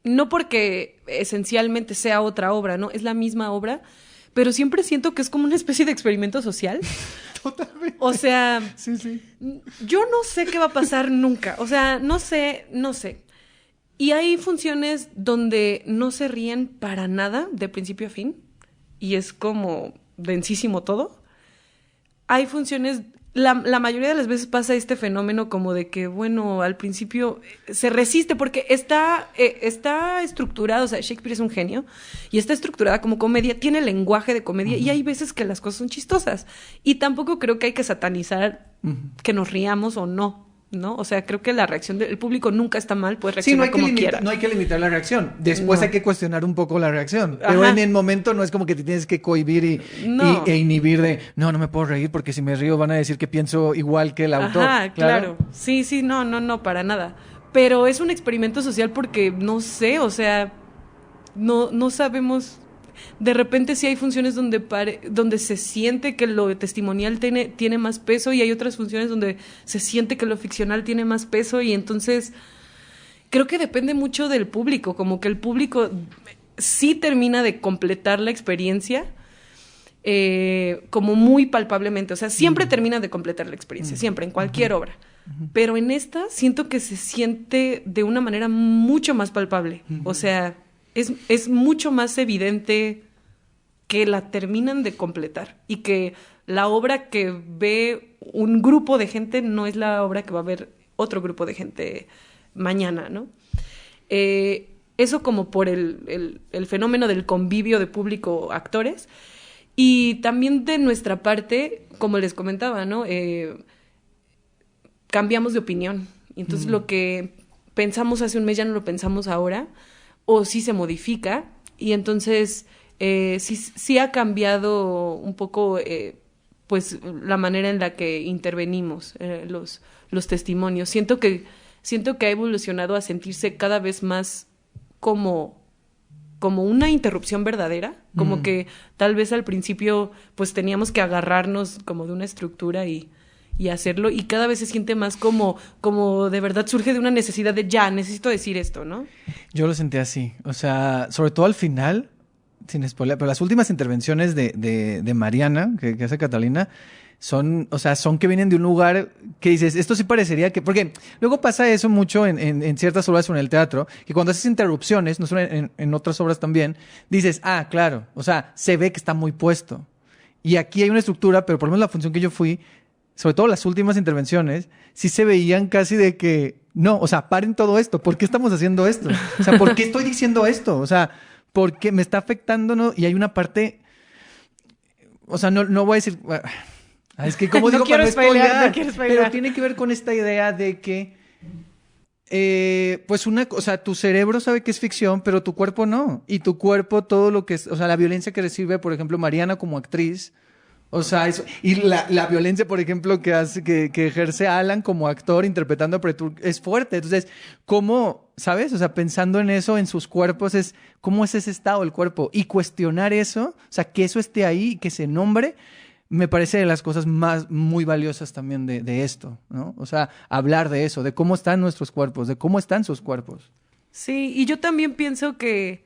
No porque esencialmente sea otra obra, ¿no? Es la misma obra, pero siempre siento que es como una especie de experimento social. Totalmente. O sea, sí. Yo no sé qué va a pasar nunca. O sea, no sé. Y hay funciones donde no se ríen para nada, de principio a fin, y es como densísimo todo. Hay funciones la mayoría de las veces pasa este fenómeno como de que, bueno, al principio se resiste porque está estructurado, o sea, Shakespeare es un genio y está estructurada como comedia, tiene lenguaje de comedia y hay veces que las cosas son chistosas. Y tampoco creo que hay que satanizar que nos riamos o no. ¿No? O sea, creo que la reacción del público nunca está mal, puede reaccionar como quiera. No hay que limitar la reacción. Después hay que cuestionar un poco la reacción. Pero en el momento no es como que te tienes que cohibir e inhibir de no me puedo reír porque si me río van a decir que pienso igual que el autor. Ajá, claro. Sí, no, para nada. Pero es un experimento social porque no sé, o sea, no sabemos. De repente sí hay funciones donde se siente que lo testimonial tiene más peso y hay otras funciones donde se siente que lo ficcional tiene más peso y entonces creo que depende mucho del público, como que el público sí termina de completar la experiencia como muy palpablemente, o sea, siempre termina de completar la experiencia, siempre, en cualquier obra. Pero en esta siento que se siente de una manera mucho más palpable, o sea... Es mucho más evidente que la terminan de completar y que la obra que ve un grupo de gente no es la obra que va a ver otro grupo de gente mañana, ¿no? Eso como por el fenómeno del convivio de público-actores y también de nuestra parte, como les comentaba, ¿no? Cambiamos de opinión. Entonces lo que pensamos hace un mes ya no lo pensamos ahora, o sí se modifica, y entonces sí ha cambiado un poco pues la manera en la que intervenimos los testimonios. Siento que ha evolucionado a sentirse cada vez más como una interrupción verdadera, como que tal vez al principio pues teníamos que agarrarnos como de una estructura y hacerlo, y cada vez se siente más como de verdad surge de una necesidad de necesito decir esto, ¿no? Yo lo sentí así, o sea, sobre todo al final, sin spoiler, pero las últimas intervenciones de Mariana, que hace Catalina, son que vienen de un lugar que dices, esto sí parecería que, porque luego pasa eso mucho en ciertas obras o en el teatro, que cuando haces interrupciones, no solo en otras obras también, dices, claro, o sea, se ve que está muy puesto. Y aquí hay una estructura, pero por lo menos la función que yo fui, sobre todo las últimas intervenciones, sí se veían casi de que, no, o sea, paren todo esto, ¿por qué estamos haciendo esto? O sea, ¿por qué estoy diciendo esto? O sea, ¿por qué me está afectando? ¿No? Y hay una parte, o sea, no voy a decir, es que como digo, no quiero spoilear, pero tiene que ver con esta idea de que, pues o sea, tu cerebro sabe que es ficción, pero tu cuerpo no, y tu cuerpo todo lo que es, o sea, la violencia que recibe, por ejemplo, Mariana como actriz. O sea, eso. Y la violencia, por ejemplo, que ejerce Alan como actor interpretando a Pretur es fuerte. Entonces, ¿cómo, sabes? O sea, pensando en eso, en sus cuerpos, ¿cómo es ese estado del cuerpo? Y cuestionar eso, o sea, que eso esté ahí, que se nombre, me parece de las cosas muy valiosas también de esto, ¿no? O sea, hablar de eso, de cómo están nuestros cuerpos, de cómo están sus cuerpos. Sí, y yo también pienso que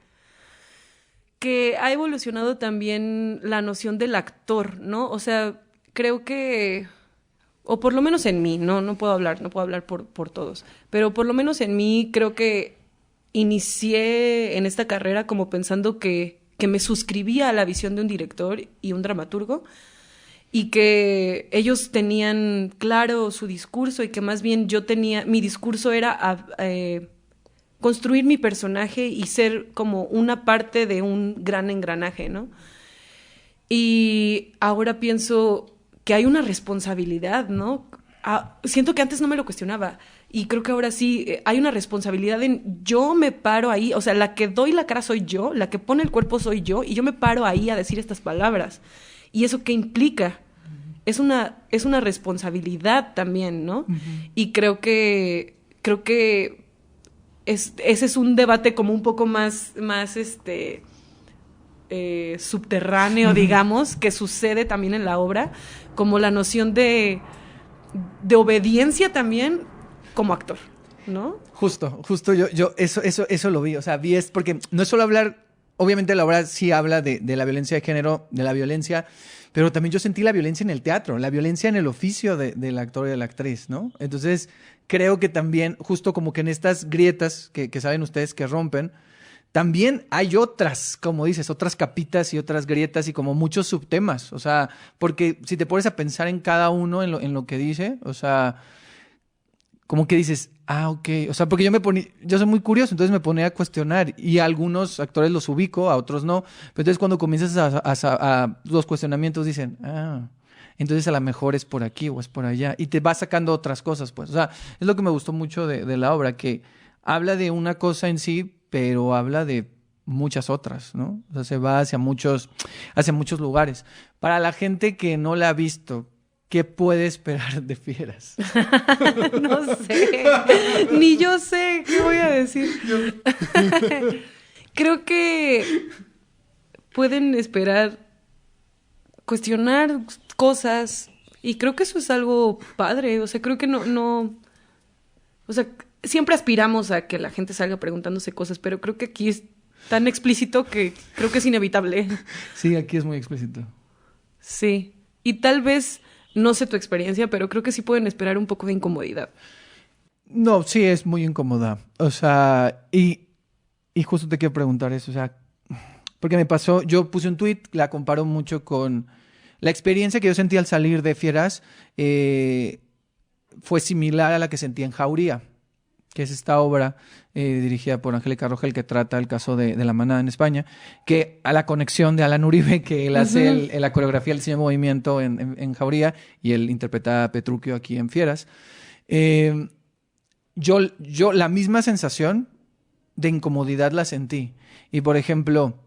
ha evolucionado también la noción del actor, ¿no? O sea, creo que, o por lo menos en mí, no puedo hablar por todos, pero por lo menos en mí creo que inicié en esta carrera como pensando que me suscribía a la visión de un director y un dramaturgo y que ellos tenían claro su discurso y que más bien mi discurso era construir mi personaje y ser como una parte de un gran engranaje, ¿no? Y ahora pienso que hay una responsabilidad, ¿no? Siento que antes no me lo cuestionaba y creo que ahora sí hay una responsabilidad en yo me paro ahí, o sea, la que doy la cara soy yo, la que pone el cuerpo soy yo y yo me paro ahí a decir estas palabras. ¿Y eso qué implica? Es una responsabilidad también, ¿no? Y creo que ese es un debate como un poco más subterráneo, digamos, que sucede también en la obra, como la noción de obediencia también como actor, ¿no? Justo, yo eso lo vi, o sea, porque no es solo hablar, obviamente la obra sí habla de la violencia de género, de la violencia, pero también yo sentí la violencia en el teatro, la violencia en el oficio del actor y de la actriz, ¿no? Entonces, creo que también, justo como que en estas grietas que saben ustedes que rompen, también hay otras, como dices, otras capitas y otras grietas y como muchos subtemas. O sea, porque si te pones a pensar en cada uno, en lo que dice, o sea, como que dices, ok. O sea, porque yo soy muy curioso, entonces me ponía a cuestionar y a algunos actores los ubico, a otros no. Pero entonces cuando comienzas a los cuestionamientos dicen, entonces a lo mejor es por aquí o es por allá. Y te va sacando otras cosas, pues. O sea, es lo que me gustó mucho de la obra, que habla de una cosa en sí, pero habla de muchas otras, ¿no? O sea, se va hacia muchos lugares. Para la gente que no la ha visto, ¿qué puede esperar de Fieras? No sé, ni yo sé qué voy a decir. Creo que pueden esperar cuestionar cosas y creo que eso es algo padre. O sea, creo que no, o sea, siempre aspiramos a que la gente salga preguntándose cosas, pero creo que aquí es tan explícito que creo que es inevitable. Sí, aquí es muy explícito. Sí, y tal vez, no sé tu experiencia, pero creo que sí pueden esperar un poco de incomodidad. No, sí, es muy incómoda. O sea, y justo te quiero preguntar eso, o sea, porque me pasó, yo puse un tweet, la comparo mucho con la experiencia que yo sentí al salir de Fieras, fue similar a la que sentí en Jauría, que es esta obra dirigida por Angélica Rogel, que trata el caso de la manada en España, que a la conexión de Alan Uribe, que él hace la coreografía, el diseño de movimiento en Jauría, y él interpreta a Petruchio aquí en Fieras. Yo la misma sensación de incomodidad la sentí. Y, por ejemplo,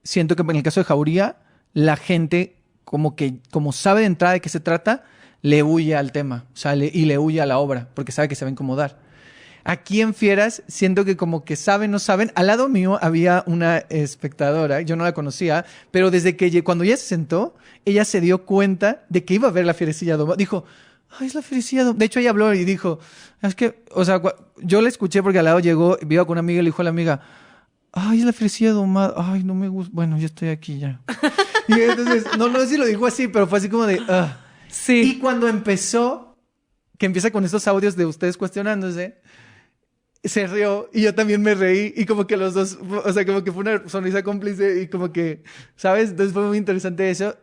siento que en el caso de Jauría, la gente como sabe de entrada de qué se trata, le huye al tema, o sea, y le huye a la obra, porque sabe que se va a incomodar. Aquí en Fieras, siento que como que saben, no saben. Al lado mío había una espectadora, yo no la conocía, pero desde que cuando ella se sentó, ella se dio cuenta de que iba a ver la Fierecilla Domada. Dijo, es la Fierecilla Domada. De hecho, ella habló y dijo, es que, o sea, yo la escuché porque al lado llegó, iba con una amiga y le dijo a la amiga, es la Fierecilla Domada, no me gusta, bueno, yo estoy aquí ya. Y entonces, no sé si lo dijo así, pero fue así como de, Sí. Y cuando empezó, que empieza con estos audios de ustedes cuestionándose, se rió y yo también me reí y como que los dos, o sea, como que fue una sonrisa cómplice y como que, ¿sabes? Entonces fue muy interesante eso.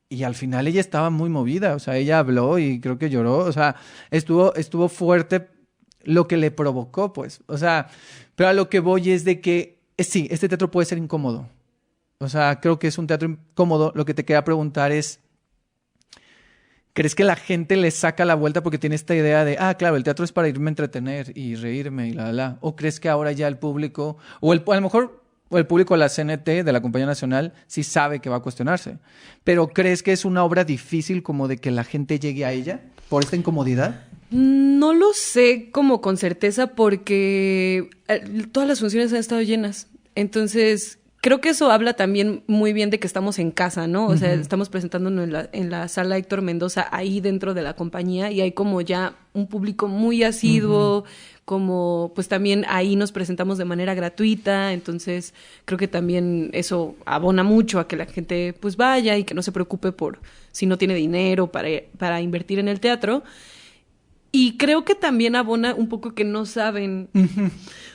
Y al final ella estaba muy movida, o sea, ella habló y creo que lloró, o sea, estuvo fuerte lo que le provocó, pues. O sea, pero a lo que voy es de que, sí, este teatro puede ser incómodo. O sea, creo que es un teatro incómodo. Lo que te quería preguntar es, ¿crees que la gente le saca la vuelta porque tiene esta idea de, claro, el teatro es para irme a entretener y reírme y ¿O crees que ahora ya el público, a lo mejor el público de la CNT, de la Compañía Nacional, sí sabe que va a cuestionarse? Pero ¿crees que es una obra difícil como de que la gente llegue a ella por esta incomodidad? No lo sé como con certeza porque todas las funciones han estado llenas. Entonces, creo que eso habla también muy bien de que estamos en casa, ¿no? O sea, estamos presentándonos en la sala Héctor Mendoza, ahí dentro de la compañía, y hay como ya un público muy asiduo, como pues también ahí nos presentamos de manera gratuita, entonces creo que también eso abona mucho a que la gente pues vaya y que no se preocupe por si no tiene dinero para invertir en el teatro. Y creo que también abona un poco que no saben.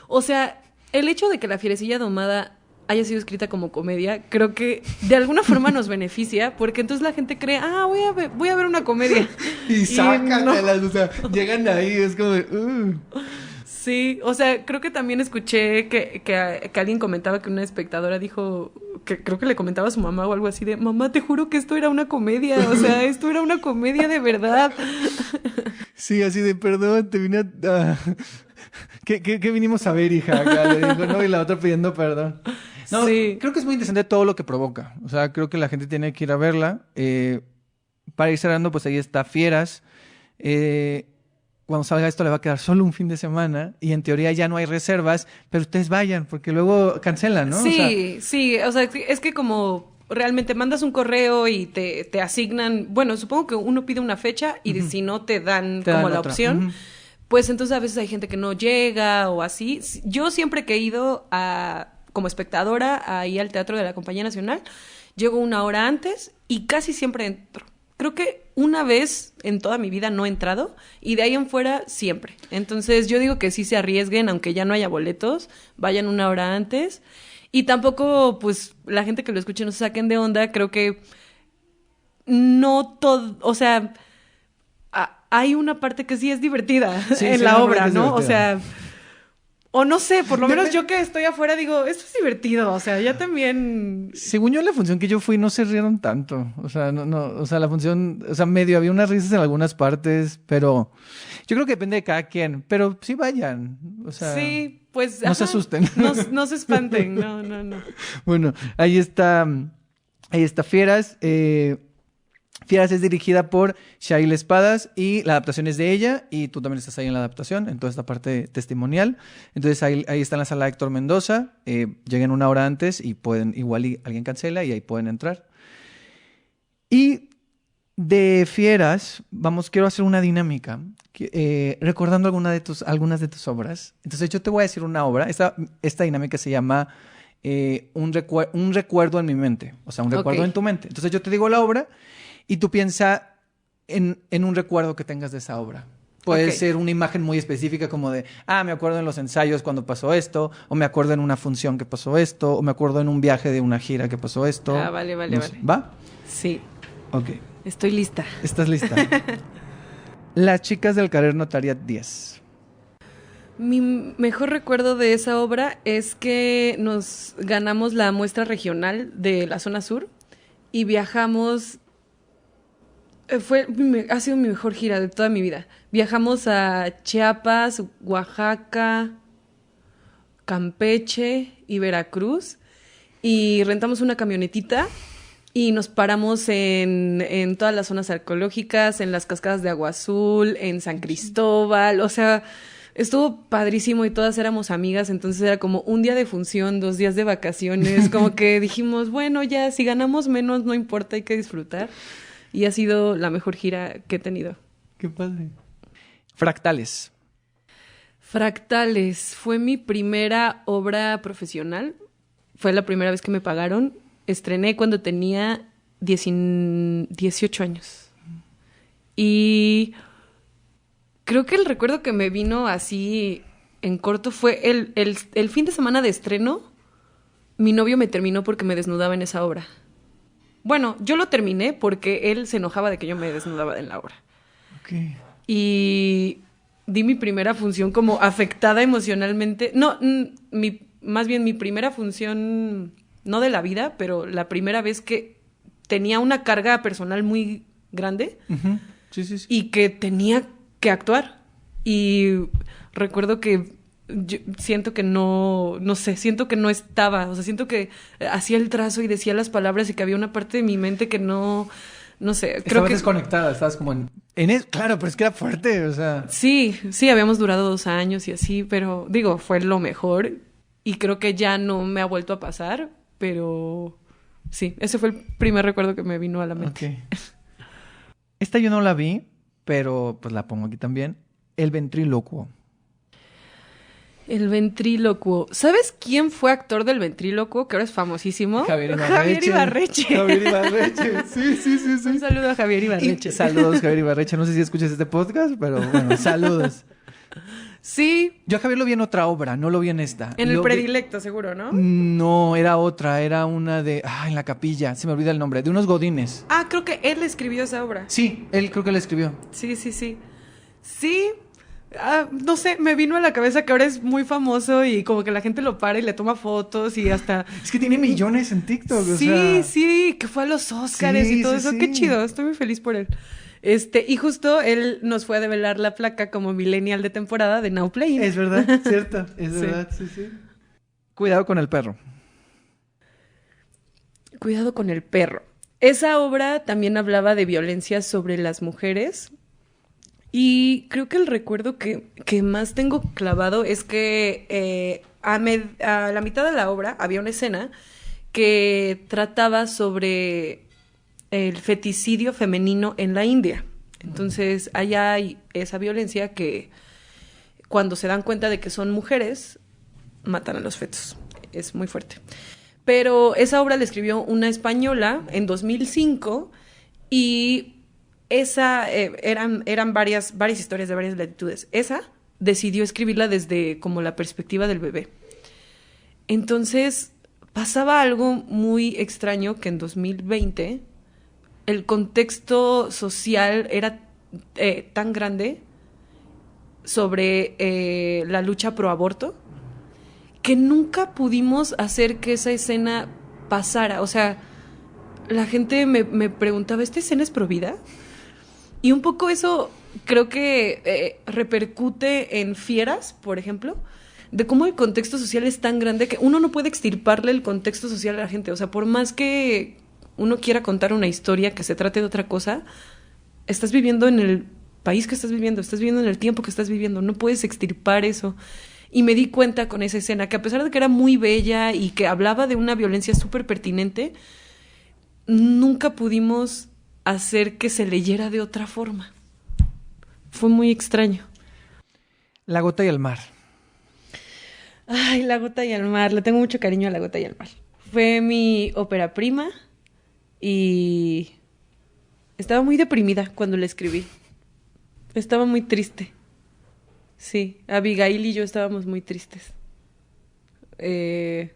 O sea, el hecho de que La Fierecilla Domada haya sido escrita como comedia, creo que de alguna forma nos beneficia, porque entonces la gente cree, voy a ver una comedia. Y sácanlas, o sea, llegan ahí, es como de, Sí, o sea, creo que también escuché que alguien comentaba que una espectadora dijo, que creo que le comentaba a su mamá o algo así de, mamá, te juro que esto era una comedia, o sea, esto era una comedia de verdad. Sí, así de, perdón, te vine a... ¿Qué vinimos a ver, hija? Acá le dijo, no, y la otra pidiendo perdón. No, sí. Creo que es muy interesante todo lo que provoca. O sea, creo que la gente tiene que ir a verla. Para ir cerrando, pues ahí está Fieras. Cuando salga esto le va a quedar solo un fin de semana y en teoría ya no hay reservas, pero ustedes vayan porque luego cancelan, ¿no? Sí, o sea, es que como realmente mandas un correo y te asignan, bueno, supongo que uno pide una fecha y si no te dan como la opción, pues entonces a veces hay gente que no llega o así. Yo siempre que he ido como espectadora ahí al Teatro de la Compañía Nacional, llego una hora antes y casi siempre entro. creo que una vez en toda mi vida no he entrado y de ahí en fuera siempre. Entonces yo digo que sí se arriesguen, aunque ya no haya boletos, vayan una hora antes. Y tampoco, pues, la gente que lo escuche no se saquen de onda. Creo que no todo, o sea, hay una parte que sí es divertida Sí, en sí, la una obra, parte que es ¿no? O divertida. sea, o no sé, por lo menos yo que estoy afuera digo, esto es divertido, o sea, ya también... Según yo, en la función que yo fui no se rieron tanto. O sea, o sea, la función, o sea, medio había unas risas en algunas partes, pero yo creo que depende de cada quien. Pero sí vayan. O sea, Sí, pues... no se asusten. No se espanten, no. Bueno, ahí está Fieras. Fieras es dirigida por Shail Espadas y la adaptación es de ella y tú también estás ahí en la adaptación, en toda esta parte testimonial. Entonces ahí está en la sala Héctor Mendoza, lleguen una hora antes y pueden, igual alguien cancela y ahí pueden entrar. Y de Fieras, quiero hacer una dinámica, recordando algunas de tus obras. Entonces yo te voy a decir una obra, esta dinámica se llama un recuerdo en mi mente, o sea, un recuerdo en tu mente. Entonces yo te digo la obra y tú piensa en un recuerdo que tengas de esa obra. Puede ser una imagen muy específica como de, me acuerdo en los ensayos cuando pasó esto, o me acuerdo en una función que pasó esto, o me acuerdo en un viaje de una gira que pasó esto. Vale. ¿Va? Sí. Ok. Estoy lista. ¿Estás lista? Las chicas del Carrer Notariat 10. Mi mejor recuerdo de esa obra es que nos ganamos la muestra regional de la zona sur y viajamos... ha sido mi mejor gira de toda mi vida. Viajamos a Chiapas, Oaxaca, Campeche y Veracruz y rentamos una camionetita y nos paramos en todas las zonas arqueológicas, en las cascadas de Agua Azul, en San Cristóbal, o sea, estuvo padrísimo y todas éramos amigas, entonces era como un día de función, 2 días de vacaciones, como que dijimos, bueno, ya, si ganamos menos, no importa, hay que disfrutar. Y ha sido la mejor gira que he tenido. Qué padre. Fractales. Fractales. Fue mi primera obra profesional. Fue la primera vez que me pagaron. Estrené cuando tenía 18 años. Y creo que el recuerdo que me vino así en corto fue el fin de semana de estreno. Mi novio me terminó porque me desnudaba en esa obra. Bueno, yo lo terminé porque él se enojaba de que yo me desnudaba en la obra. Ok. Y di mi primera función como afectada emocionalmente. No, más bien mi primera función, no de la vida, pero la primera vez que tenía una carga personal muy grande. Uh-huh. Sí. Y que tenía que actuar. Y recuerdo que yo siento que siento que no estaba, o sea, siento que hacía el trazo y decía las palabras y que había una parte de mi mente que no sé, creo estabas que... desconectada, estabas como en eso, claro, pero es que era fuerte, o sea... Sí, habíamos durado 2 años y así, pero digo, fue lo mejor y creo que ya no me ha vuelto a pasar, pero sí, ese fue el primer recuerdo que me vino a la mente. Ok. Esta yo no la vi, pero pues la pongo aquí también. El ventrílocuo. El ventrílocuo. ¿Sabes quién fue actor del ventrílocuo? Que ahora es famosísimo. Javier Ibarreche. Sí. Un saludo a Javier Ibarreche. Saludos, Javier Ibarreche. No sé si escuchas este podcast, pero bueno, saludos. Sí. Yo a Javier lo vi en otra obra, no lo vi en esta. En El Predilecto, seguro, ¿no? No, era otra, era una de... en la capilla, se me olvida el nombre, de unos godines. Creo que él escribió esa obra. Sí, él creo que la escribió. Sí. Sí, no sé, me vino a la cabeza que ahora es muy famoso y como que la gente lo para y le toma fotos y hasta... Es que tiene millones en TikTok, o sea... Sí, que fue a los Óscares y todo eso. Qué chido, estoy muy feliz por él. Y justo él nos fue a develar la placa como millennial de temporada de Now Playing. Es verdad, cierto, es verdad, sí. Cuidado con el perro. Cuidado con el perro. Esa obra también hablaba de violencia sobre las mujeres. Y creo que el recuerdo que más tengo clavado es que a la mitad de la obra había una escena que trataba sobre el feticidio femenino en la India. Entonces, allá hay esa violencia que cuando se dan cuenta de que son mujeres, matan a los fetos. Es muy fuerte. Pero esa obra la escribió una española en 2005 y esa eran varias historias de varias latitudes. Esa decidió escribirla desde como la perspectiva del bebé. Entonces pasaba algo muy extraño, que en 2020 el contexto social era tan grande sobre la lucha pro aborto que nunca pudimos hacer que esa escena pasara. O sea, la gente me preguntaba, ¿esta escena es pro vida? Y un poco eso creo que repercute en Fieras, por ejemplo, de cómo el contexto social es tan grande que uno no puede extirparle el contexto social a la gente. O sea, por más que uno quiera contar una historia que se trate de otra cosa, estás viviendo en el país que estás viviendo en el tiempo que estás viviendo, no puedes extirpar eso. Y me di cuenta con esa escena que, a pesar de que era muy bella y que hablaba de una violencia súper pertinente, nunca pudimos hacer que se leyera de otra forma. Fue muy extraño. La gota y el mar. Ay, La gota y el mar. Le tengo mucho cariño a La gota y el mar. Fue mi ópera prima y estaba muy deprimida cuando la escribí. Estaba muy triste. Sí, Abigail y yo estábamos muy tristes. Se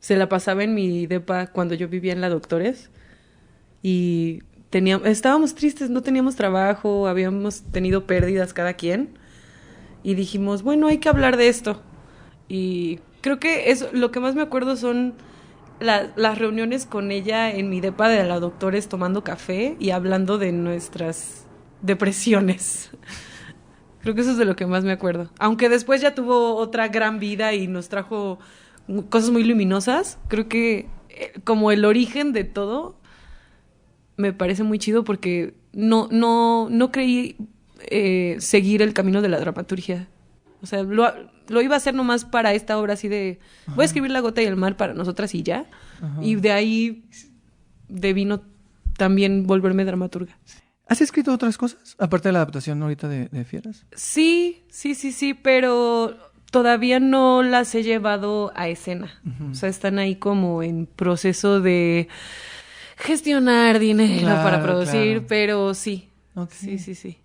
la pasaba en mi depa cuando yo vivía en la Doctores y estábamos tristes, no teníamos trabajo, habíamos tenido pérdidas cada quien y dijimos, bueno, hay que hablar de esto. Y creo que lo que más me acuerdo son las reuniones con ella en mi depa de la Doctores tomando café y hablando de nuestras depresiones. Creo que eso es de lo que más me acuerdo. Aunque después ya tuvo otra gran vida y nos trajo cosas muy luminosas, creo que como el origen de todo me parece muy chido porque no creí seguir el camino de la dramaturgia. O sea, lo iba a hacer nomás para esta obra así de... Ajá. Voy a escribir La gota y el mar para nosotras y ya. Ajá. Y de ahí devino también volverme dramaturga. ¿Has escrito otras cosas? Aparte de la adaptación ahorita de Fieras. Sí, pero todavía no las he llevado a escena. Uh-huh. O sea, están ahí como en proceso de gestionar dinero para producir, claro. Pero sí. Okay. Sí.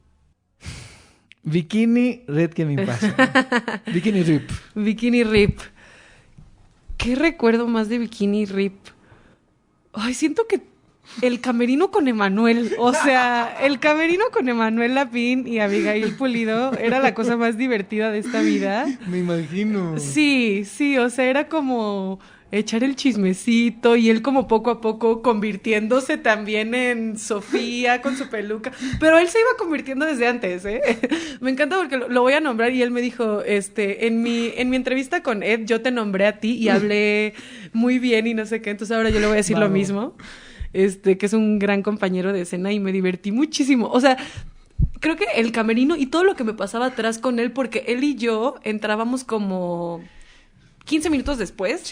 Bikini Red que me pasa. Bikini Rip. ¿Qué recuerdo más de Bikini Rip? Ay, siento que el camerino con Emanuel, o sea, el camerino con Emanuel Lapín y Abigail Pulido era la cosa más divertida de esta vida. Me imagino. Sí, o sea, era como echar el chismecito y él como poco a poco convirtiéndose también en Sofía con su peluca, pero él se iba convirtiendo desde antes, ¿eh? Me encanta porque lo voy a nombrar y él me dijo, en mi entrevista con Ed yo te nombré a ti y hablé muy bien y no sé qué, entonces ahora yo le voy a decir lo mismo. Que es un gran compañero de escena y me divertí muchísimo. O sea, creo que el camerino y todo lo que me pasaba atrás con él, porque él y yo entrábamos como 15 minutos después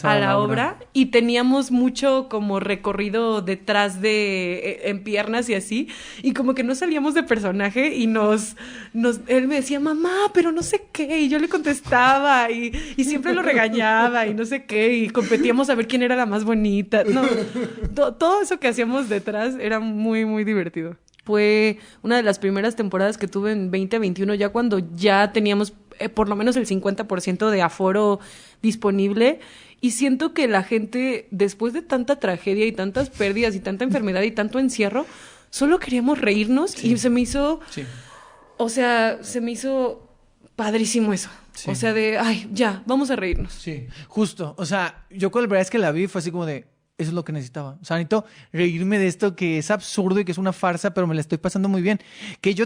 a la obra y teníamos mucho como recorrido detrás en piernas y así, y como que no salíamos de personaje y él me decía, mamá, pero no sé qué, y yo le contestaba y siempre lo regañaba y no sé qué, y competíamos a ver quién era la más bonita. No, todo eso que hacíamos detrás era muy, muy divertido. Fue una de las primeras temporadas que tuve en 2021, ya cuando ya teníamos por lo menos el 50% de aforo disponible, y siento que la gente, después de tanta tragedia y tantas pérdidas y tanta enfermedad y tanto encierro, solo queríamos reírnos. Y se me hizo, o sea, se me hizo padrísimo eso. Sí. O sea, vamos a reírnos. Sí, justo. O sea, yo con la verdad es que la vi fue así como de, eso es lo que necesitaba. O sea, necesito reírme de esto que es absurdo y que es una farsa, pero me la estoy pasando muy bien. Que yo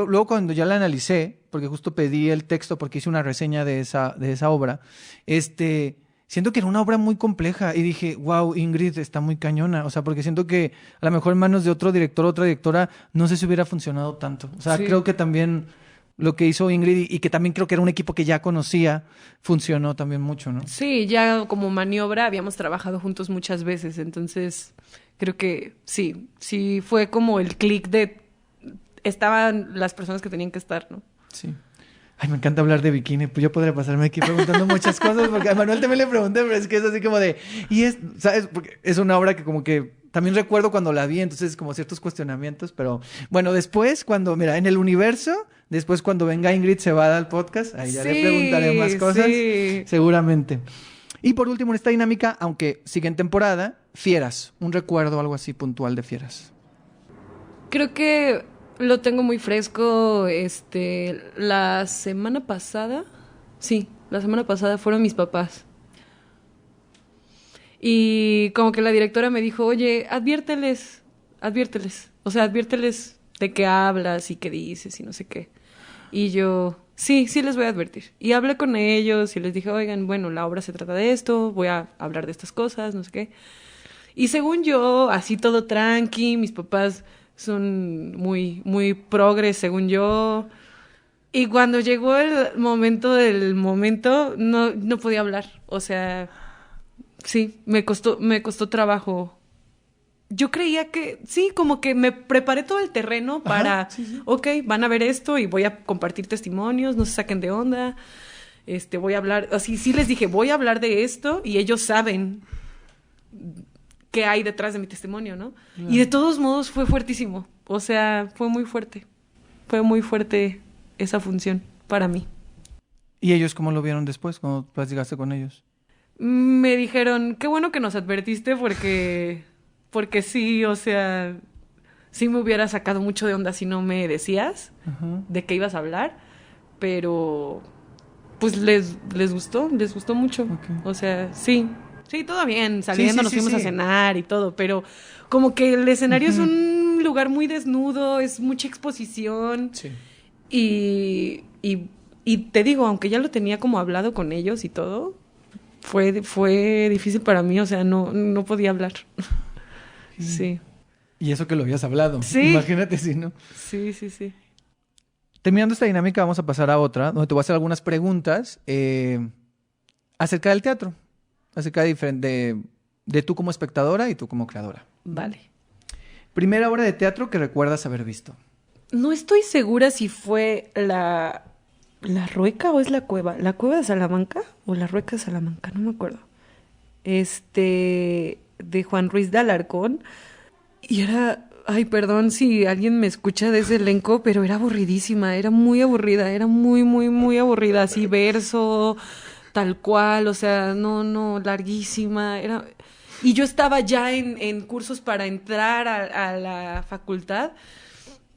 luego cuando ya la analicé, porque justo pedí el texto porque hice una reseña de esa obra, siento que era una obra muy compleja y dije, wow, Ingrid está muy cañona. O sea, porque siento que a lo mejor en manos de otro director o otra directora no sé si hubiera funcionado tanto. O sea, creo que también lo que hizo Ingrid y que también creo que era un equipo que ya conocía, funcionó también mucho, ¿no? Sí, ya como maniobra habíamos trabajado juntos muchas veces, entonces creo que sí fue como el click de estaban las personas que tenían que estar, ¿no? Sí. Ay, me encanta hablar de Bikini, pues yo podría pasarme aquí preguntando muchas cosas, porque a Manuel también le pregunté, pero es que es así como de, ¿sabes? Porque es una obra que como que también recuerdo cuando la vi, entonces como ciertos cuestionamientos, pero bueno, después cuando, en el universo, después cuando venga Ingrid Cebada al podcast, ahí ya le preguntaré más cosas, seguramente. Y por último, en esta dinámica, aunque sigue en temporada, Fieras, un recuerdo, algo así puntual de Fieras. Creo que lo tengo muy fresco, la semana pasada fueron mis papás. Y como que la directora me dijo, oye, adviérteles. O sea, adviérteles de qué hablas y qué dices y no sé qué. Y yo, sí les voy a advertir. Y hablé con ellos y les dije, oigan, bueno, la obra se trata de esto, voy a hablar de estas cosas, no sé qué. Y según yo, así todo tranqui, mis papás son muy, muy progres, según yo. Y cuando llegó el momento no podía hablar. O sea, sí, me costó trabajo. Yo creía que, sí, como que me preparé todo el terreno para, ok, van a ver esto y voy a compartir testimonios, no se saquen de onda, voy a hablar, así, sí les dije, voy a hablar de esto y ellos saben qué hay detrás de mi testimonio, ¿no? Y de todos modos fue fuertísimo, o sea, fue muy fuerte esa función para mí. ¿Y ellos cómo lo vieron después, cuando platicaste con ellos? Me dijeron, qué bueno que nos advertiste porque sí, o sea, sí me hubiera sacado mucho de onda si no me decías de qué ibas a hablar, pero pues les gustó mucho. Okay. O sea, sí, todo bien, saliendo nos fuimos a cenar y todo, pero como que el escenario es un lugar muy desnudo, es mucha exposición. Sí. Y te digo, aunque ya lo tenía como hablado con ellos y todo, fue difícil para mí, o sea, no podía hablar. Sí. Y eso que lo habías hablado. Sí. Imagínate si no. Sí. Terminando esta dinámica, vamos a pasar a otra, donde te voy a hacer algunas preguntas acerca del teatro. Acerca de tú como espectadora y tú como creadora. Vale. Primera obra de teatro que recuerdas haber visto. No estoy segura si fue la Rueca o es la Cueva. ¿La Cueva de Salamanca o la Rueca de Salamanca? No me acuerdo. De Juan Ruiz de Alarcón. Y era... Ay, perdón si alguien me escucha de ese elenco, pero era aburridísima. Era muy aburrida. Era muy, muy, muy aburrida. Así, verso, tal cual. O sea, no, larguísima. Y yo estaba ya en cursos para entrar a la facultad.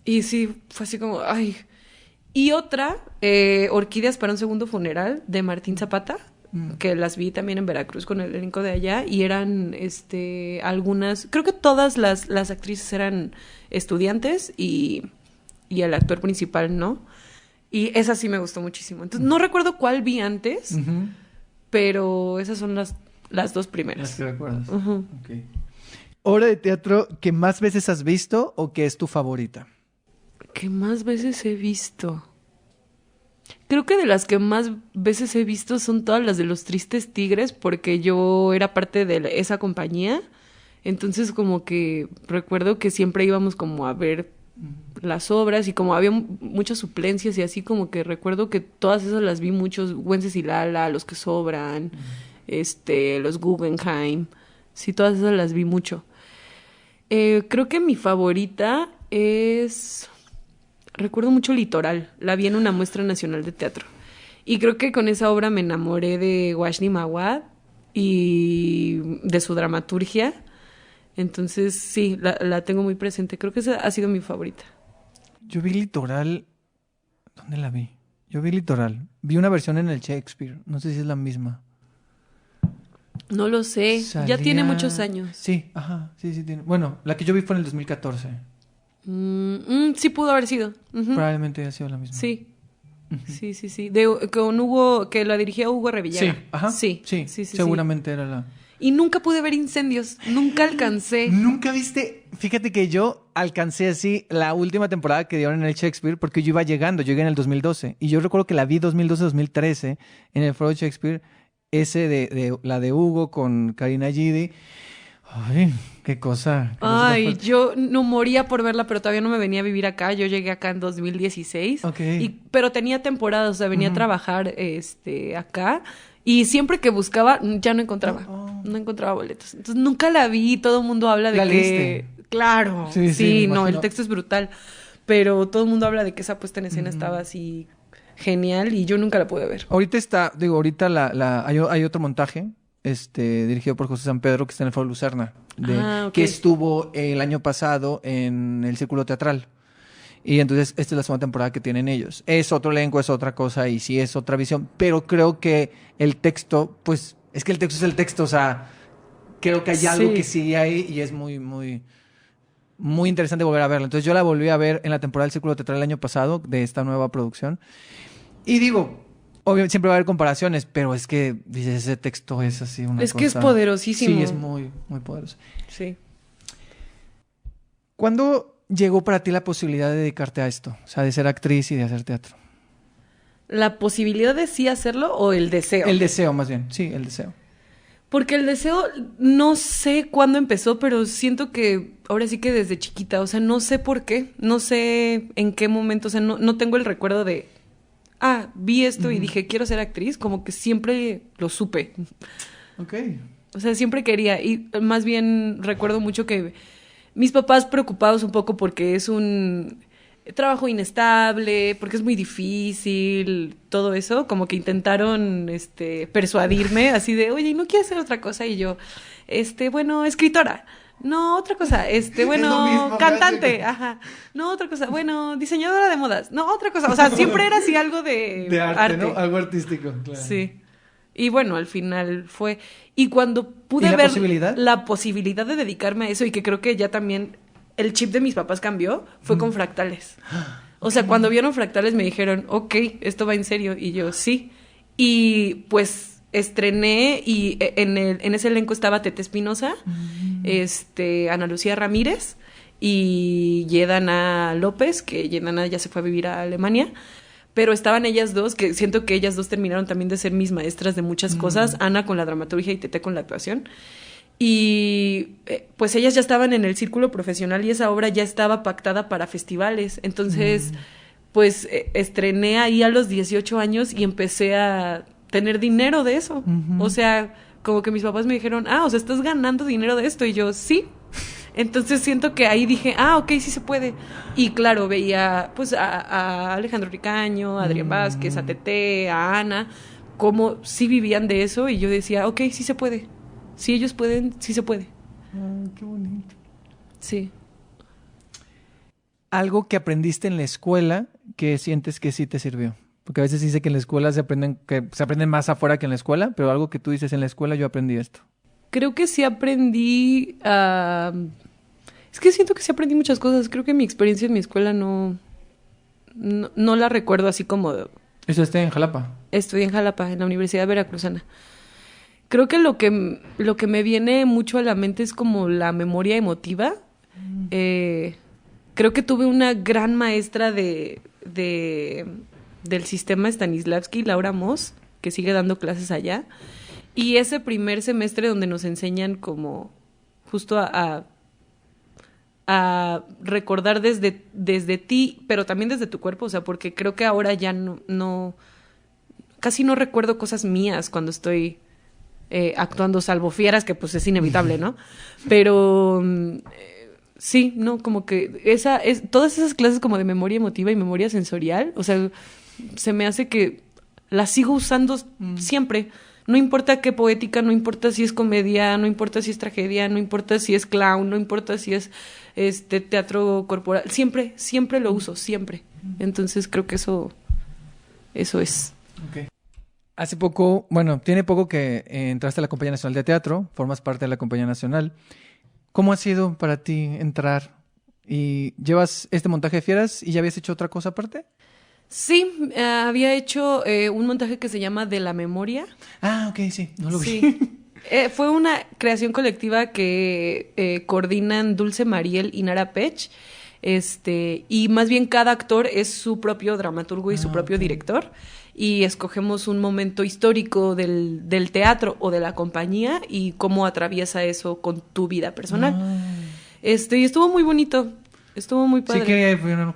Y sí, fue así como... Ay... Y otra, Orquídeas para un segundo funeral, de Martín Zapata, que las vi también en Veracruz con el elenco de allá, y eran algunas, creo que todas las actrices eran estudiantes y el actor principal no. Y esa sí me gustó muchísimo. Entonces, no recuerdo cuál vi antes, pero esas son las dos primeras. Las que recuerdas. Okay. ¿Obra de teatro que más veces has visto o que es tu favorita? ¿Qué más veces he visto? Creo que de las que más veces he visto son todas las de Los Tristes Tigres, porque yo era parte de esa compañía. Entonces como que recuerdo que siempre íbamos como a ver las obras y como había muchas suplencias y así, como que recuerdo que todas esas las vi muchos, Güences y Lala, Los que sobran, los Guggenheim. Sí, todas esas las vi mucho. Creo que mi favorita es... Recuerdo mucho Litoral, la vi en una muestra nacional de teatro. Y creo que con esa obra me enamoré de Washni Mawad y de su dramaturgia. Entonces, sí, la tengo muy presente. Creo que esa ha sido mi favorita. Yo vi Litoral... ¿Dónde la vi? Yo vi Litoral. Vi una versión en el Shakespeare. No sé si es la misma. No lo sé. Ya tiene muchos años. Sí, sí tiene. Bueno, la que yo vi fue en el 2014. Sí pudo haber sido. Probablemente haya sido la misma. Sí. Sí. Con Hugo, que la dirigía Hugo Revillaga. Sí, seguramente era la... Y nunca pude ver Incendios. Nunca alcancé. ¿Nunca viste? Fíjate que yo alcancé así la última temporada que dieron en el Shakespeare, porque yo iba llegando, llegué en el 2012. Y yo recuerdo que la vi 2012-2013 en el Foro Shakespeare, ese de la de Hugo con Karina Gidi. Ay, qué cosa. Ay, yo no moría por verla, pero todavía no me venía a vivir acá. Yo llegué acá en 2016. Okay. Pero tenía temporadas, o sea, venía a trabajar acá. Y siempre que buscaba, ya no encontraba. No encontraba boletos. Entonces nunca la vi, todo el mundo habla de ¿La que... leíste? Claro, Sí, sí, me no, el imagino. texto es brutal. Pero todo el mundo habla de que esa puesta en escena estaba así genial y yo nunca la pude ver. Ahorita hay otro montaje, dirigido por José San Pedro, que está en el Foro Lucerna, Ok. que estuvo el año pasado en el Círculo Teatral. Y entonces esta es la segunda temporada que tienen ellos. Es otro elenco, es otra cosa y sí es otra visión, pero creo que el texto, pues, es que el texto es el texto, o sea, creo que hay algo Sí. que sigue ahí y es muy, muy, muy interesante volver a verla. Entonces yo la volví a ver en la temporada del Círculo Teatral el año pasado, de esta nueva producción. Y digo, obviamente siempre va a haber comparaciones, pero es que, dices, ese texto es así una Es cosa... que es poderosísimo. Sí, es muy, muy poderoso. Sí. ¿Cuándo llegó para ti la posibilidad de dedicarte a esto? O sea, de ser actriz y de hacer teatro. ¿La posibilidad de sí hacerlo o el deseo? El deseo, más bien. Sí, el deseo. Porque el deseo, no sé cuándo empezó, pero siento que ahora sí que desde chiquita, o sea, no sé por qué, no sé en qué momento, o sea, no tengo el recuerdo de, vi esto y dije, quiero ser actriz, como que siempre lo supe. Ok. O sea, siempre quería, y más bien recuerdo mucho que mis papás preocupados un poco porque es un trabajo inestable, porque es muy difícil, todo eso, como que intentaron persuadirme así de, oye, ¿no quieres hacer otra cosa? Y yo, bueno, escritora. No, otra cosa, bueno, mismo, cantante, casi. ajá. No, otra cosa, bueno, diseñadora de modas. No, otra cosa, o sea, siempre era así algo de arte. ¿no? Algo artístico, claro. Sí. Y bueno, al final fue... Y cuando pude ¿Y la ver posibilidad? la posibilidad de dedicarme a eso, y que creo que ya también el chip de mis papás cambió, fue con fractales. O sea, cuando vieron fractales me dijeron, ok, esto va en serio. Y yo, sí. Y pues estrené y en ese elenco estaba Tete Espinosa, Ana Lucía Ramírez y Yedana López, que Yedana ya se fue a vivir a Alemania. Pero estaban ellas dos, que siento que ellas dos terminaron también de ser mis maestras de muchas cosas. Ana con la dramaturgia y Tete con la actuación. Y pues ellas ya estaban en el círculo profesional y esa obra ya estaba pactada para festivales. Entonces, pues estrené ahí a los 18 años y empecé a tener dinero de eso. O sea, como que mis papás me dijeron, o sea, ¿estás ganando dinero de esto? Y yo, sí. Entonces siento que ahí dije, ok, sí se puede. Y claro, veía pues a Alejandro Ricaño, a Adrián Vázquez, a Tete, a Ana, cómo sí vivían de eso. Y yo decía, ok, sí se puede. Si ellos pueden, sí se puede. Qué bonito. Sí. Algo que aprendiste en la escuela que sientes que sí te sirvió. Porque a veces dice que en la escuela se aprenden más afuera que en la escuela, pero algo que tú dices, en la escuela yo aprendí esto. Creo que sí aprendí es que siento que sí aprendí muchas cosas. Creo que mi experiencia en mi escuela no la recuerdo así como... Eso está en Jalapa. Estudié en Jalapa, en la Universidad Veracruzana. Creo que lo que me viene mucho a la mente es como la memoria emotiva. Creo que tuve una gran maestra del sistema Stanislavski, Laura Moss, que sigue dando clases allá. Y ese primer semestre donde nos enseñan como justo a recordar desde ti, pero también desde tu cuerpo, o sea, porque creo que ahora ya casi no recuerdo cosas mías cuando estoy actuando, salvo fieras, que pues es inevitable, ¿no? Pero sí, no, como que todas esas clases como de memoria emotiva y memoria sensorial, o sea, se me hace que las sigo usando siempre. No importa qué poética, no importa si es comedia, no importa si es tragedia, no importa si es clown, no importa si es teatro corporal, siempre lo uso, siempre. Entonces creo que eso es. Okay. Hace poco, tiene poco que entraste a la Compañía Nacional de Teatro, formas parte de la Compañía Nacional. ¿Cómo ha sido para ti entrar? ¿Y llevas este montaje de fieras y ya habías hecho otra cosa aparte? Sí, había hecho un montaje que se llama De la Memoria. Ok, sí, no lo vi. Sí. Fue una creación colectiva que coordinan Dulce Mariel y Nara Pech. Y más bien cada actor es su propio dramaturgo y su propio director. Y escogemos un momento histórico del teatro o de la compañía y cómo atraviesa eso con tu vida personal. Y estuvo muy bonito. Estuvo muy padre. Sí, que fue una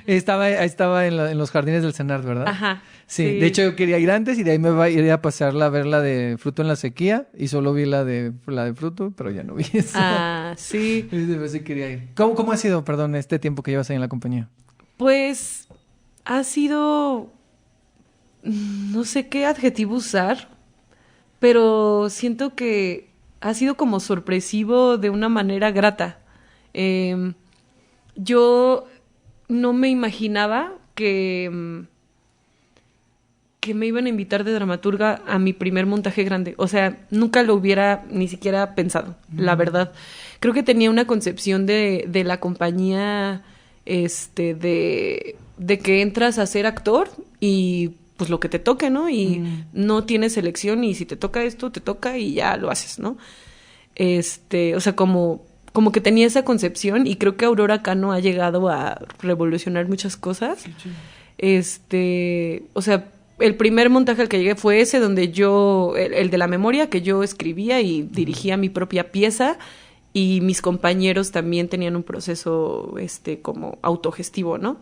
estaba en los jardines del CENART, ¿verdad? Ajá. Sí, de hecho yo quería ir antes y de ahí iría a pasearla a ver la de Fruto en la Sequía y solo vi la de Fruto, pero ya no vi eso. Ah, sí. Sí quería ir. ¿Cómo ha sido, perdón, este tiempo que llevas ahí en la compañía? Pues ha sido, no sé qué adjetivo usar, pero siento que ha sido como sorpresivo de una manera grata. Yo no me imaginaba que me iban a invitar de dramaturga a mi primer montaje grande. O sea, nunca lo hubiera ni siquiera pensado, la verdad. Creo que tenía una concepción de la compañía, de que entras a ser actor y pues lo que te toque, ¿no? Y no tienes selección y si te toca esto, te toca y ya lo haces, ¿no? O sea, como que tenía esa concepción y creo que Aurora Cano ha llegado a revolucionar muchas cosas. O sea, el primer montaje al que llegué fue ese, donde el de la memoria, que yo escribía y dirigía mi propia pieza, y mis compañeros también tenían un proceso, como autogestivo, ¿no?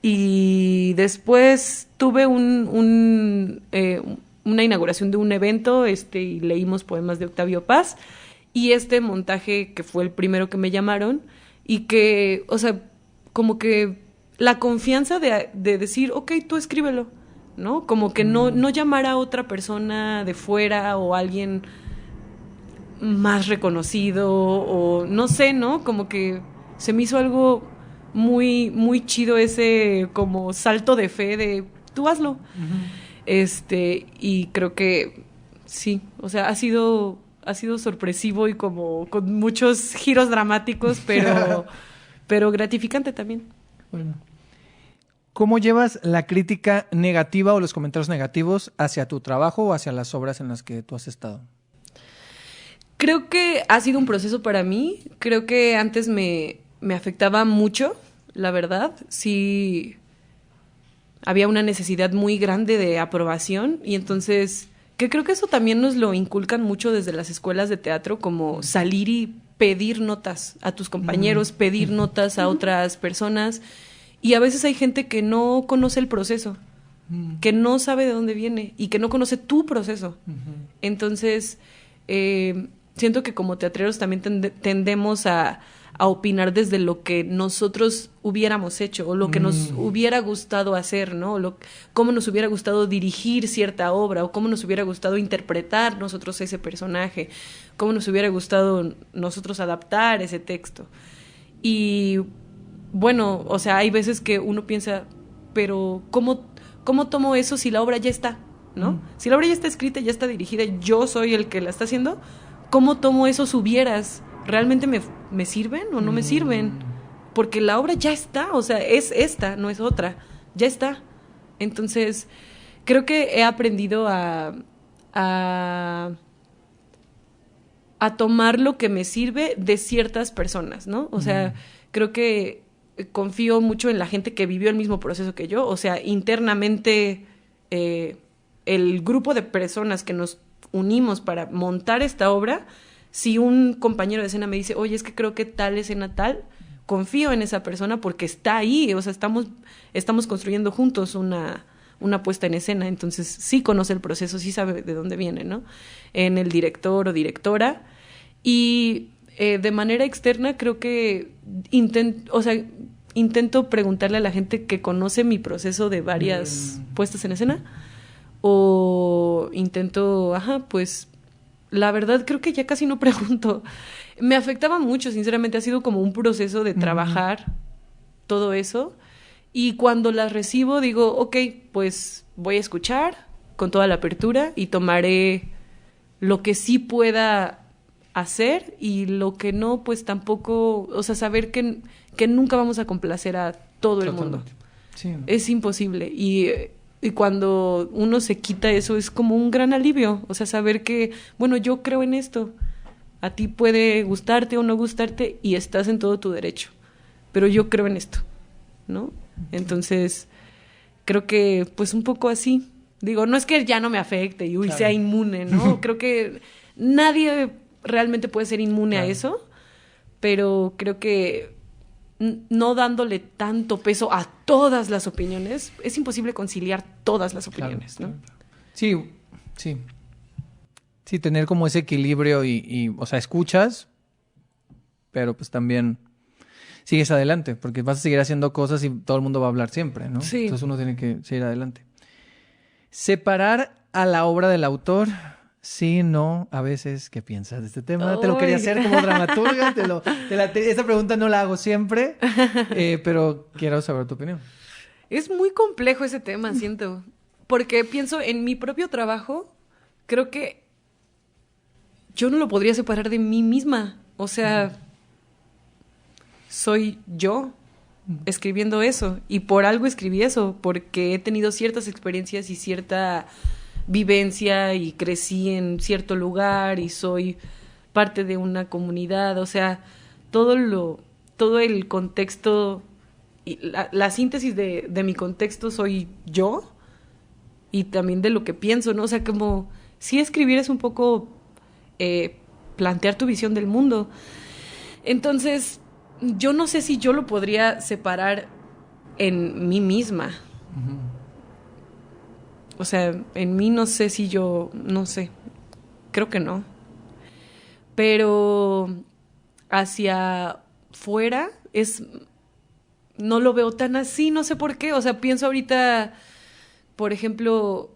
Y después tuve una inauguración de un evento, y leímos poemas de Octavio Paz, y este montaje que fue el primero que me llamaron, y que, o sea, como que la confianza de decir, ok, tú escríbelo, ¿no? Como que no llamar a otra persona de fuera o alguien más reconocido o no sé, ¿no? Como que se me hizo algo muy, muy chido ese como salto de fe de tú hazlo. Y creo que sí, o sea, ha sido sorpresivo y como con muchos giros dramáticos, pero gratificante también. Bueno. ¿Cómo llevas la crítica negativa o los comentarios negativos hacia tu trabajo o hacia las obras en las que tú has estado? Creo que ha sido un proceso para mí. Creo que antes me afectaba mucho, la verdad. Sí, había una necesidad muy grande de aprobación y entonces, que creo que eso también nos lo inculcan mucho desde las escuelas de teatro, como salir y pedir notas a tus compañeros, pedir notas a otras personas. Y a veces hay gente que no conoce el proceso, que no sabe de dónde viene y que no conoce tu proceso. Entonces, siento que como teatreros también tendemos a opinar desde lo que nosotros hubiéramos hecho o lo que nos hubiera gustado hacer, ¿no? Cómo nos hubiera gustado dirigir cierta obra o cómo nos hubiera gustado interpretar nosotros ese personaje, cómo nos hubiera gustado nosotros adaptar ese texto. Y bueno, o sea, hay veces que uno piensa, pero ¿cómo tomo eso si la obra ya está, ¿no? Si la obra ya está escrita, ya está dirigida, yo soy el que la está haciendo, ¿cómo tomo esos hubieras? ¿Realmente me sirven o no me sirven? Porque la obra ya está, o sea, es esta, no es otra, ya está. Entonces, creo que he aprendido a tomar lo que me sirve de ciertas personas, ¿no? O sea, creo que confío mucho en la gente que vivió el mismo proceso que yo, o sea, internamente el grupo de personas que nos unimos para montar esta obra, si un compañero de escena me dice, oye, es que creo que tal escena tal, confío en esa persona porque está ahí, o sea, estamos construyendo juntos una puesta en escena, entonces sí conoce el proceso, sí sabe de dónde viene, ¿no? En el director o directora, y de manera externa creo que intento preguntarle a la gente que conoce mi proceso de varias puestas en escena, o intento, pues la verdad creo que ya casi no pregunto. Me afectaba mucho, sinceramente, ha sido como un proceso de trabajar todo eso, y cuando las recibo digo, ok, pues voy a escuchar con toda la apertura y tomaré lo que sí pueda hacer y lo que no, pues tampoco, o sea, saber que nunca vamos a complacer a todo el mundo. Sí. Es imposible. Y cuando uno se quita eso es como un gran alivio, o sea, saber que, bueno, yo creo en esto, a ti puede gustarte o no gustarte y estás en todo tu derecho, pero yo creo en esto, ¿no? Entonces, creo que pues un poco así, digo, no es que ya no me afecte y claro, sea inmune, ¿no? Creo que nadie realmente puede ser inmune a eso, pero creo que no dándole tanto peso a todas las opiniones, es imposible conciliar todas las opiniones, Claro, ¿no? claro. Sí, sí. Sí, tener como ese equilibrio y, o sea, escuchas, pero pues también sigues adelante, porque vas a seguir haciendo cosas y todo el mundo va a hablar siempre, ¿no? Sí. Entonces uno tiene que seguir adelante. Separar a la obra del autor. Sí, no, a veces, ¿qué piensas de este tema? Te lo quería Ay. hacer como dramaturga, esa pregunta no la hago siempre, pero quiero saber tu opinión. Es muy complejo ese tema, siento. Porque pienso en mi propio trabajo, creo que yo no lo podría separar de mí misma. O sea, soy yo escribiendo eso. Y por algo escribí eso, porque he tenido ciertas experiencias y cierta vivencia y crecí en cierto lugar y soy parte de una comunidad. O sea, todo el contexto y la síntesis de mi contexto soy yo y también de lo que pienso, ¿no? O sea, como sí escribir es un poco plantear tu visión del mundo. Entonces, yo no sé si yo lo podría separar en mí misma. O sea, en mí no sé si yo, no sé, creo que no. Pero hacia fuera no lo veo tan así, no sé por qué. O sea, pienso ahorita, por ejemplo,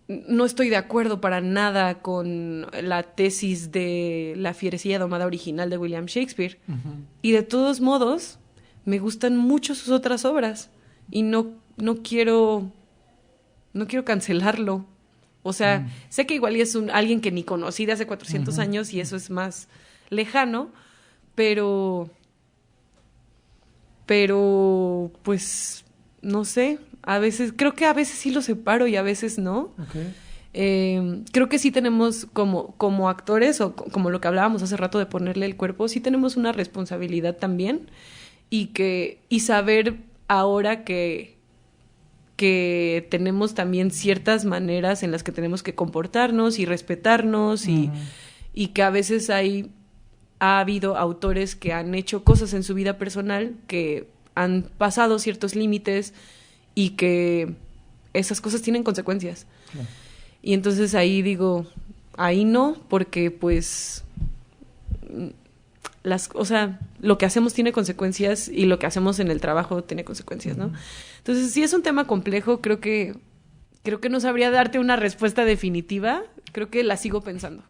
no estoy de acuerdo para nada con la tesis de La fierecilla domada original de William Shakespeare. Y de todos modos, me gustan mucho sus otras obras. Y no quiero cancelarlo. O sea, sé que igual es alguien que ni conocí de hace 400 años y eso es más lejano, pero pues no sé, creo que a veces sí lo separo y a veces no. Okay. Creo que sí tenemos como actores o como lo que hablábamos hace rato de ponerle el cuerpo, sí tenemos una responsabilidad también y saber ahora que tenemos también ciertas maneras en las que tenemos que comportarnos y respetarnos y que a veces ha habido autores que han hecho cosas en su vida personal que han pasado ciertos límites y que esas cosas tienen consecuencias. Claro. Y entonces ahí digo, ahí no, porque pues o sea, lo que hacemos tiene consecuencias y lo que hacemos en el trabajo tiene consecuencias, ¿no? Entonces, sí es un tema complejo, creo que no sabría darte una respuesta definitiva, creo que la sigo pensando.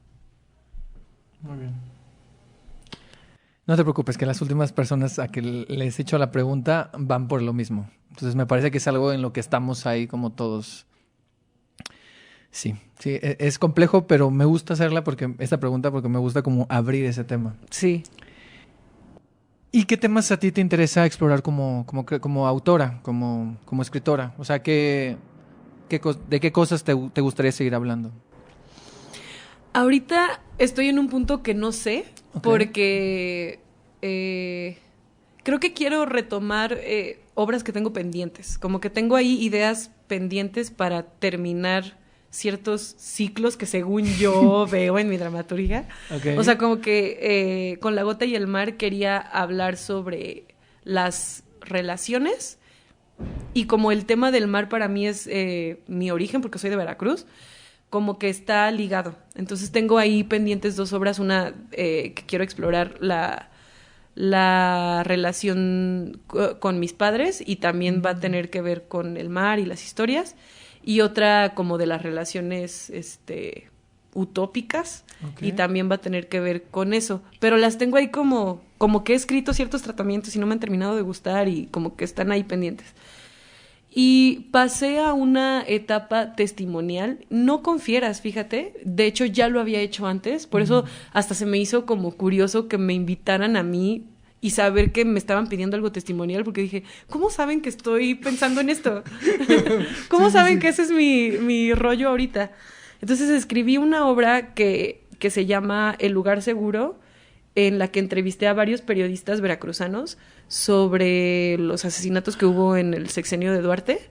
Muy bien. No te preocupes, que las últimas personas a que les he hecho la pregunta van por lo mismo. Entonces, me parece que es algo en lo que estamos ahí como todos. Sí, es complejo, pero me gusta hacerla porque me gusta como abrir ese tema. Sí. ¿Y qué temas a ti te interesa explorar como autora, como escritora? O sea, ¿de qué cosas te gustaría seguir hablando? Ahorita estoy en un punto que no sé, porque creo que quiero retomar obras que tengo pendientes. Como que tengo ahí ideas pendientes para terminar ciertos ciclos que según yo veo en mi dramaturgia. Okay. O sea, como que con La gota y el mar quería hablar sobre las relaciones y como el tema del mar para mí es mi origen, porque soy de Veracruz, como que está ligado. Entonces tengo ahí pendientes 2 obras, una que quiero explorar la relación con mis padres y también va a tener que ver con el mar y las historias, y otra como de las relaciones utópicas, y también va a tener que ver con eso, pero las tengo ahí como que he escrito ciertos tratamientos y no me han terminado de gustar y como que están ahí pendientes. Y pasé a una etapa testimonial, no con fieras, fíjate, de hecho ya lo había hecho antes, por eso hasta se me hizo como curioso que me invitaran a mí y saber que me estaban pidiendo algo testimonial, porque dije, ¿cómo saben que estoy pensando en esto? ¿Cómo saben que ese es mi rollo ahorita? Entonces escribí una obra que se llama El lugar seguro, en la que entrevisté a varios periodistas veracruzanos sobre los asesinatos que hubo en el sexenio de Duarte,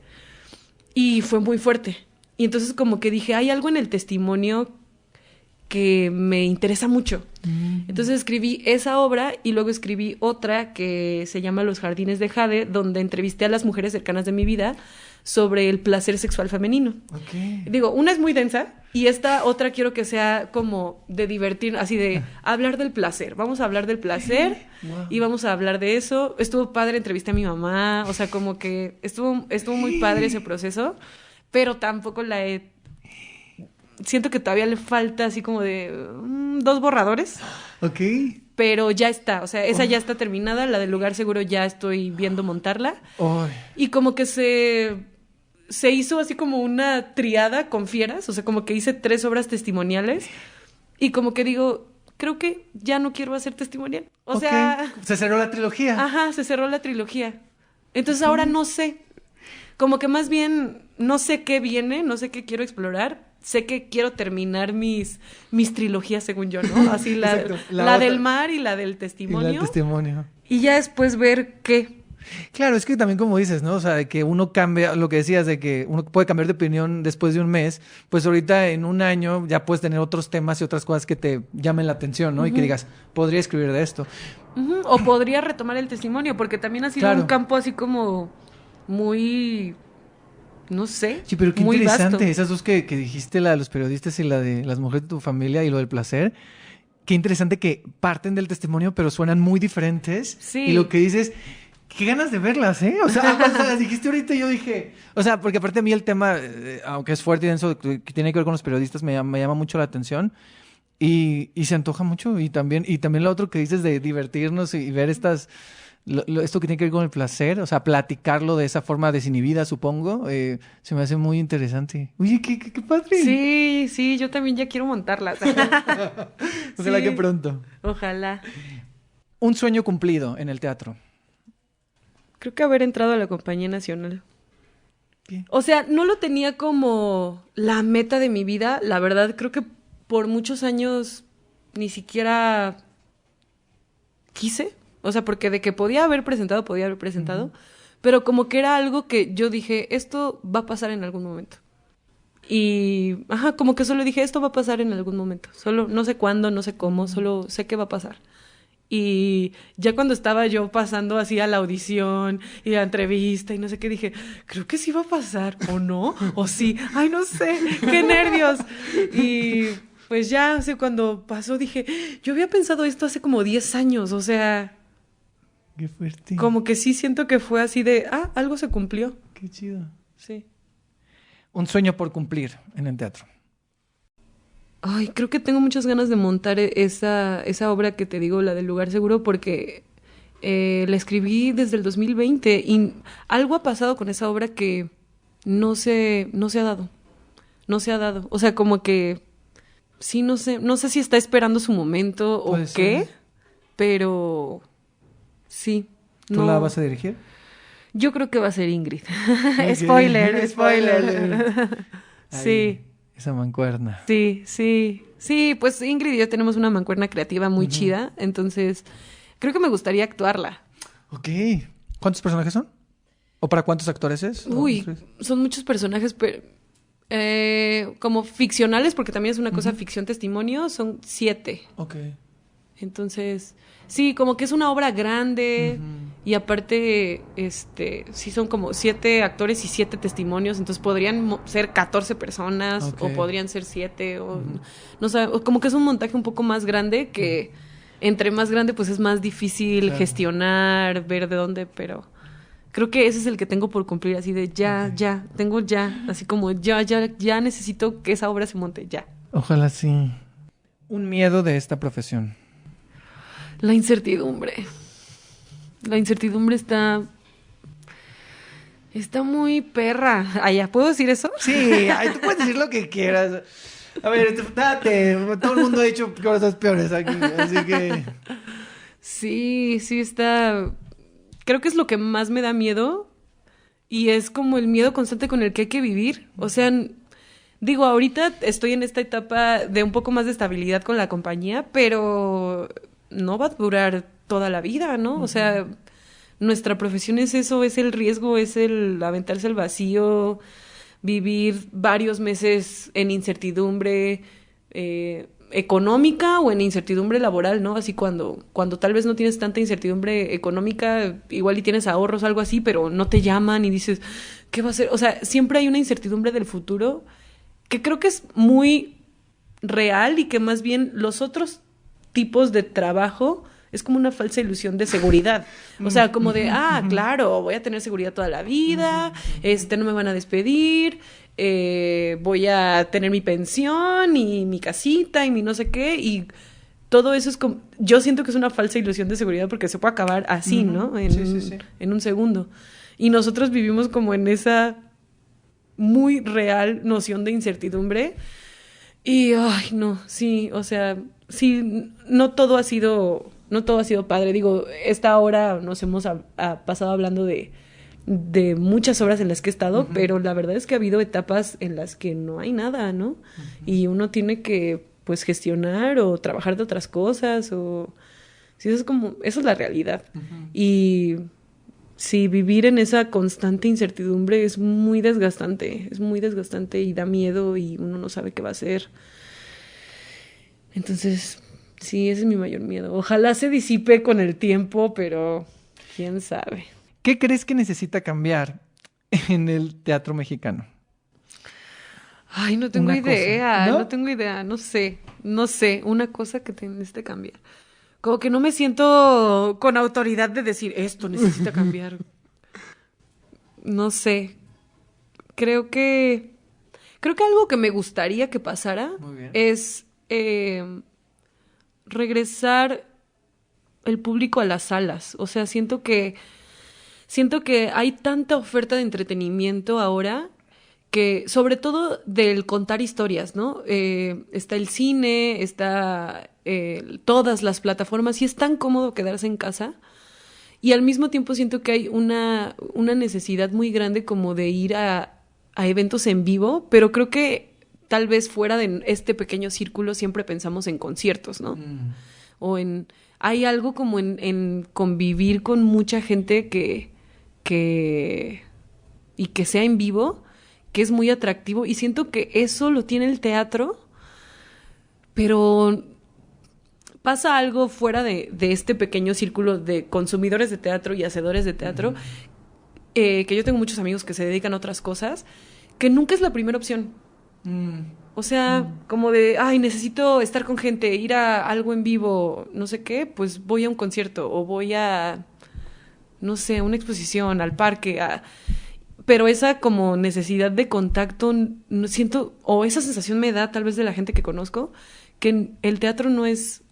y fue muy fuerte. Y entonces como que dije, hay algo en el testimonio que me interesa mucho. Entonces escribí esa obra y luego escribí otra que se llama Los Jardines de Jade, donde entrevisté a las mujeres cercanas de mi vida sobre el placer sexual femenino. Ok. Digo, una es muy densa y esta otra quiero que sea como de divertir, así de hablar del placer. Vamos a hablar del placer Wow. y vamos a hablar de eso. Estuvo padre, entrevisté a mi mamá, o sea, como que estuvo muy padre ese proceso, pero tampoco siento que todavía le falta así como de 2 borradores. Ok. Pero ya está, o sea, esa ya está terminada, la del lugar seguro ya estoy viendo montarla. Ay. Y como que se hizo así como una triada con fieras, o sea, como que hice 3 obras testimoniales y como que digo, creo que ya no quiero hacer testimonial. O Ok. sea, Se cerró la trilogía. ajá, se cerró la trilogía. Entonces ahora no sé, como que más bien no sé qué viene, no sé qué quiero explorar. Sé que quiero terminar mis trilogías, según yo, ¿no? Así Exacto. la otra- del mar y la del Y testimonio. el testimonio. Y ya después ver qué. Claro, es que también como dices, ¿no? O sea, de que uno cambia, lo que decías, de que uno puede cambiar de opinión después de un mes, pues ahorita en un año ya puedes tener otros temas y otras cosas que te llamen la atención, ¿no? Y que digas, podría escribir de esto. Ujú. O podría retomar el testimonio, porque también ha sido Claro. un campo así como muy, no sé, Sí, pero qué muy interesante, vasto. esas dos que dijiste, la de los periodistas y la de las mujeres de tu familia y lo del placer. Qué interesante que parten del testimonio, pero suenan muy diferentes. Sí. Y lo que dices, qué ganas de verlas, ¿eh? O sea, cuando las dijiste ahorita, yo dije, o sea, porque aparte a mí el tema, aunque es fuerte y denso, que tiene que ver con los periodistas, me llama mucho la atención. Y se antoja mucho. Y también lo otro que dices de divertirnos y ver esto que tiene que ver con el placer, o sea, platicarlo de esa forma desinhibida, supongo, se me hace muy interesante. Oye, qué padre. Sí, sí, yo también ya quiero montarlas. Ojalá Sí. que pronto. Ojalá. Un sueño cumplido en el teatro. Creo que haber entrado a la Compañía Nacional. ¿Qué? O sea, no lo tenía como la meta de mi vida. La verdad, creo que por muchos años ni siquiera quise. O sea, porque de que podía haber presentado. Pero como que era algo que yo dije, esto va a pasar en algún momento. Y, ajá, como que solo dije, esto va a pasar en algún momento. Solo no sé cuándo, no sé cómo, solo sé que va a pasar. Y ya cuando estaba yo pasando así a la audición y la entrevista y no sé qué, dije, creo que sí va a pasar, o no, o sí, ay, no sé, qué nervios. Y pues ya, o sea, cuando pasó dije, yo había pensado esto hace como 10 años, o sea, Qué fuerte. como que sí siento que fue así de, algo se cumplió, Qué chido. sí. Un sueño por cumplir en el teatro. Ay, creo que tengo muchas ganas de montar esa obra que te digo, la del lugar seguro, porque la escribí desde el 2020 y algo ha pasado con esa obra que no se ha dado. No se ha dado. O sea, como que sí, no sé si está esperando su momento o Puede qué, ser. pero sí. ¿Tú no. la vas a dirigir? Yo creo que va a ser Ingrid. Ok. Spoiler. Spoiler. Sí. Ahí, esa mancuerna. Sí, sí. Sí, pues Ingrid y yo tenemos una mancuerna creativa muy chida, entonces creo que me gustaría actuarla. Ok. ¿Cuántos personajes son? ¿O para cuántos actores es? Uy, son muchos personajes, pero como ficcionales, porque también es una cosa ficción testimonio, son 7. Ok. Entonces, sí, como que es una obra grande y aparte, sí son como 7 actores y 7 testimonios, entonces podrían ser 14 personas Ok. o podrían ser 7 o no sé, o como que es un montaje un poco más grande que entre más grande pues es más difícil Claro. gestionar, ver de dónde, pero creo que ese es el que tengo por cumplir, así de tengo ya, así como ya necesito que esa obra se monte, ya. Ojalá sí. Un miedo de esta profesión. La incertidumbre. La incertidumbre está muy perra. ¿Ya puedo decir eso? Sí, ay, tú puedes decir lo que quieras. A ver, date. Todo el mundo ha dicho cosas peores aquí, así que... Sí, está... Creo que es lo que más me da miedo y es como el miedo constante con el que hay que vivir. O sea, digo, ahorita estoy en esta etapa de un poco más de estabilidad con la compañía, pero no va a durar toda la vida, ¿no? O sea, nuestra profesión es eso, es el riesgo, es el aventarse al vacío, vivir varios meses en incertidumbre, económica o en incertidumbre laboral, ¿no? Así cuando tal vez no tienes tanta incertidumbre económica, igual y tienes ahorros, algo así, pero no te llaman y dices, ¿qué va a hacer? O sea, siempre hay una incertidumbre del futuro que creo que es muy real y que más bien los otros tipos de trabajo es como una falsa ilusión de seguridad. O sea, como de, claro, voy a tener seguridad toda la vida, no me van a despedir, voy a tener mi pensión y mi casita y mi no sé qué, y todo eso es como, yo siento que es una falsa ilusión de seguridad porque se puede acabar así, ¿no? En un segundo. Y nosotros vivimos como en esa muy real noción de incertidumbre. Y, ay, no, sí, o sea, sí, no todo ha sido padre. Digo, esta hora nos hemos pasado hablando de muchas horas en las que he estado, pero la verdad es que ha habido etapas en las que no hay nada, ¿no? Y uno tiene que, pues, gestionar o trabajar de otras cosas o... Sí, eso es la realidad. Y sí, vivir en esa constante incertidumbre es muy desgastante y da miedo y uno no sabe qué va a hacer. Entonces, sí, ese es mi mayor miedo. Ojalá se disipe con el tiempo, pero quién sabe. ¿Qué crees que necesita cambiar en el teatro mexicano? Ay, no tengo idea, ¿no? No tengo idea, no sé, una cosa que necesite cambiar. Como que no me siento con autoridad de decir, esto necesita cambiar. No sé. Creo que algo que me gustaría que pasara es regresar el público a las salas. O sea, siento que hay tanta oferta de entretenimiento ahora que, sobre todo del contar historias, ¿no? Está el cine, está todas las plataformas y es tan cómodo quedarse en casa. Y al mismo tiempo siento que hay una necesidad muy grande como de ir a eventos en vivo, pero creo que tal vez fuera de este pequeño círculo siempre pensamos en conciertos, ¿no? O hay algo como en convivir con mucha gente que sea en vivo, que es muy atractivo, y siento que eso lo tiene el teatro, pero pasa algo fuera de este pequeño círculo de consumidores de teatro y hacedores de teatro, que yo tengo muchos amigos que se dedican a otras cosas, que nunca es la primera opción. O sea, como de, ay, necesito estar con gente, ir a algo en vivo, no sé qué, pues voy a un concierto o voy a, no sé, a una exposición, al parque, pero esa como necesidad de contacto, no siento, o esa sensación me da tal vez de la gente que conozco, que el teatro no es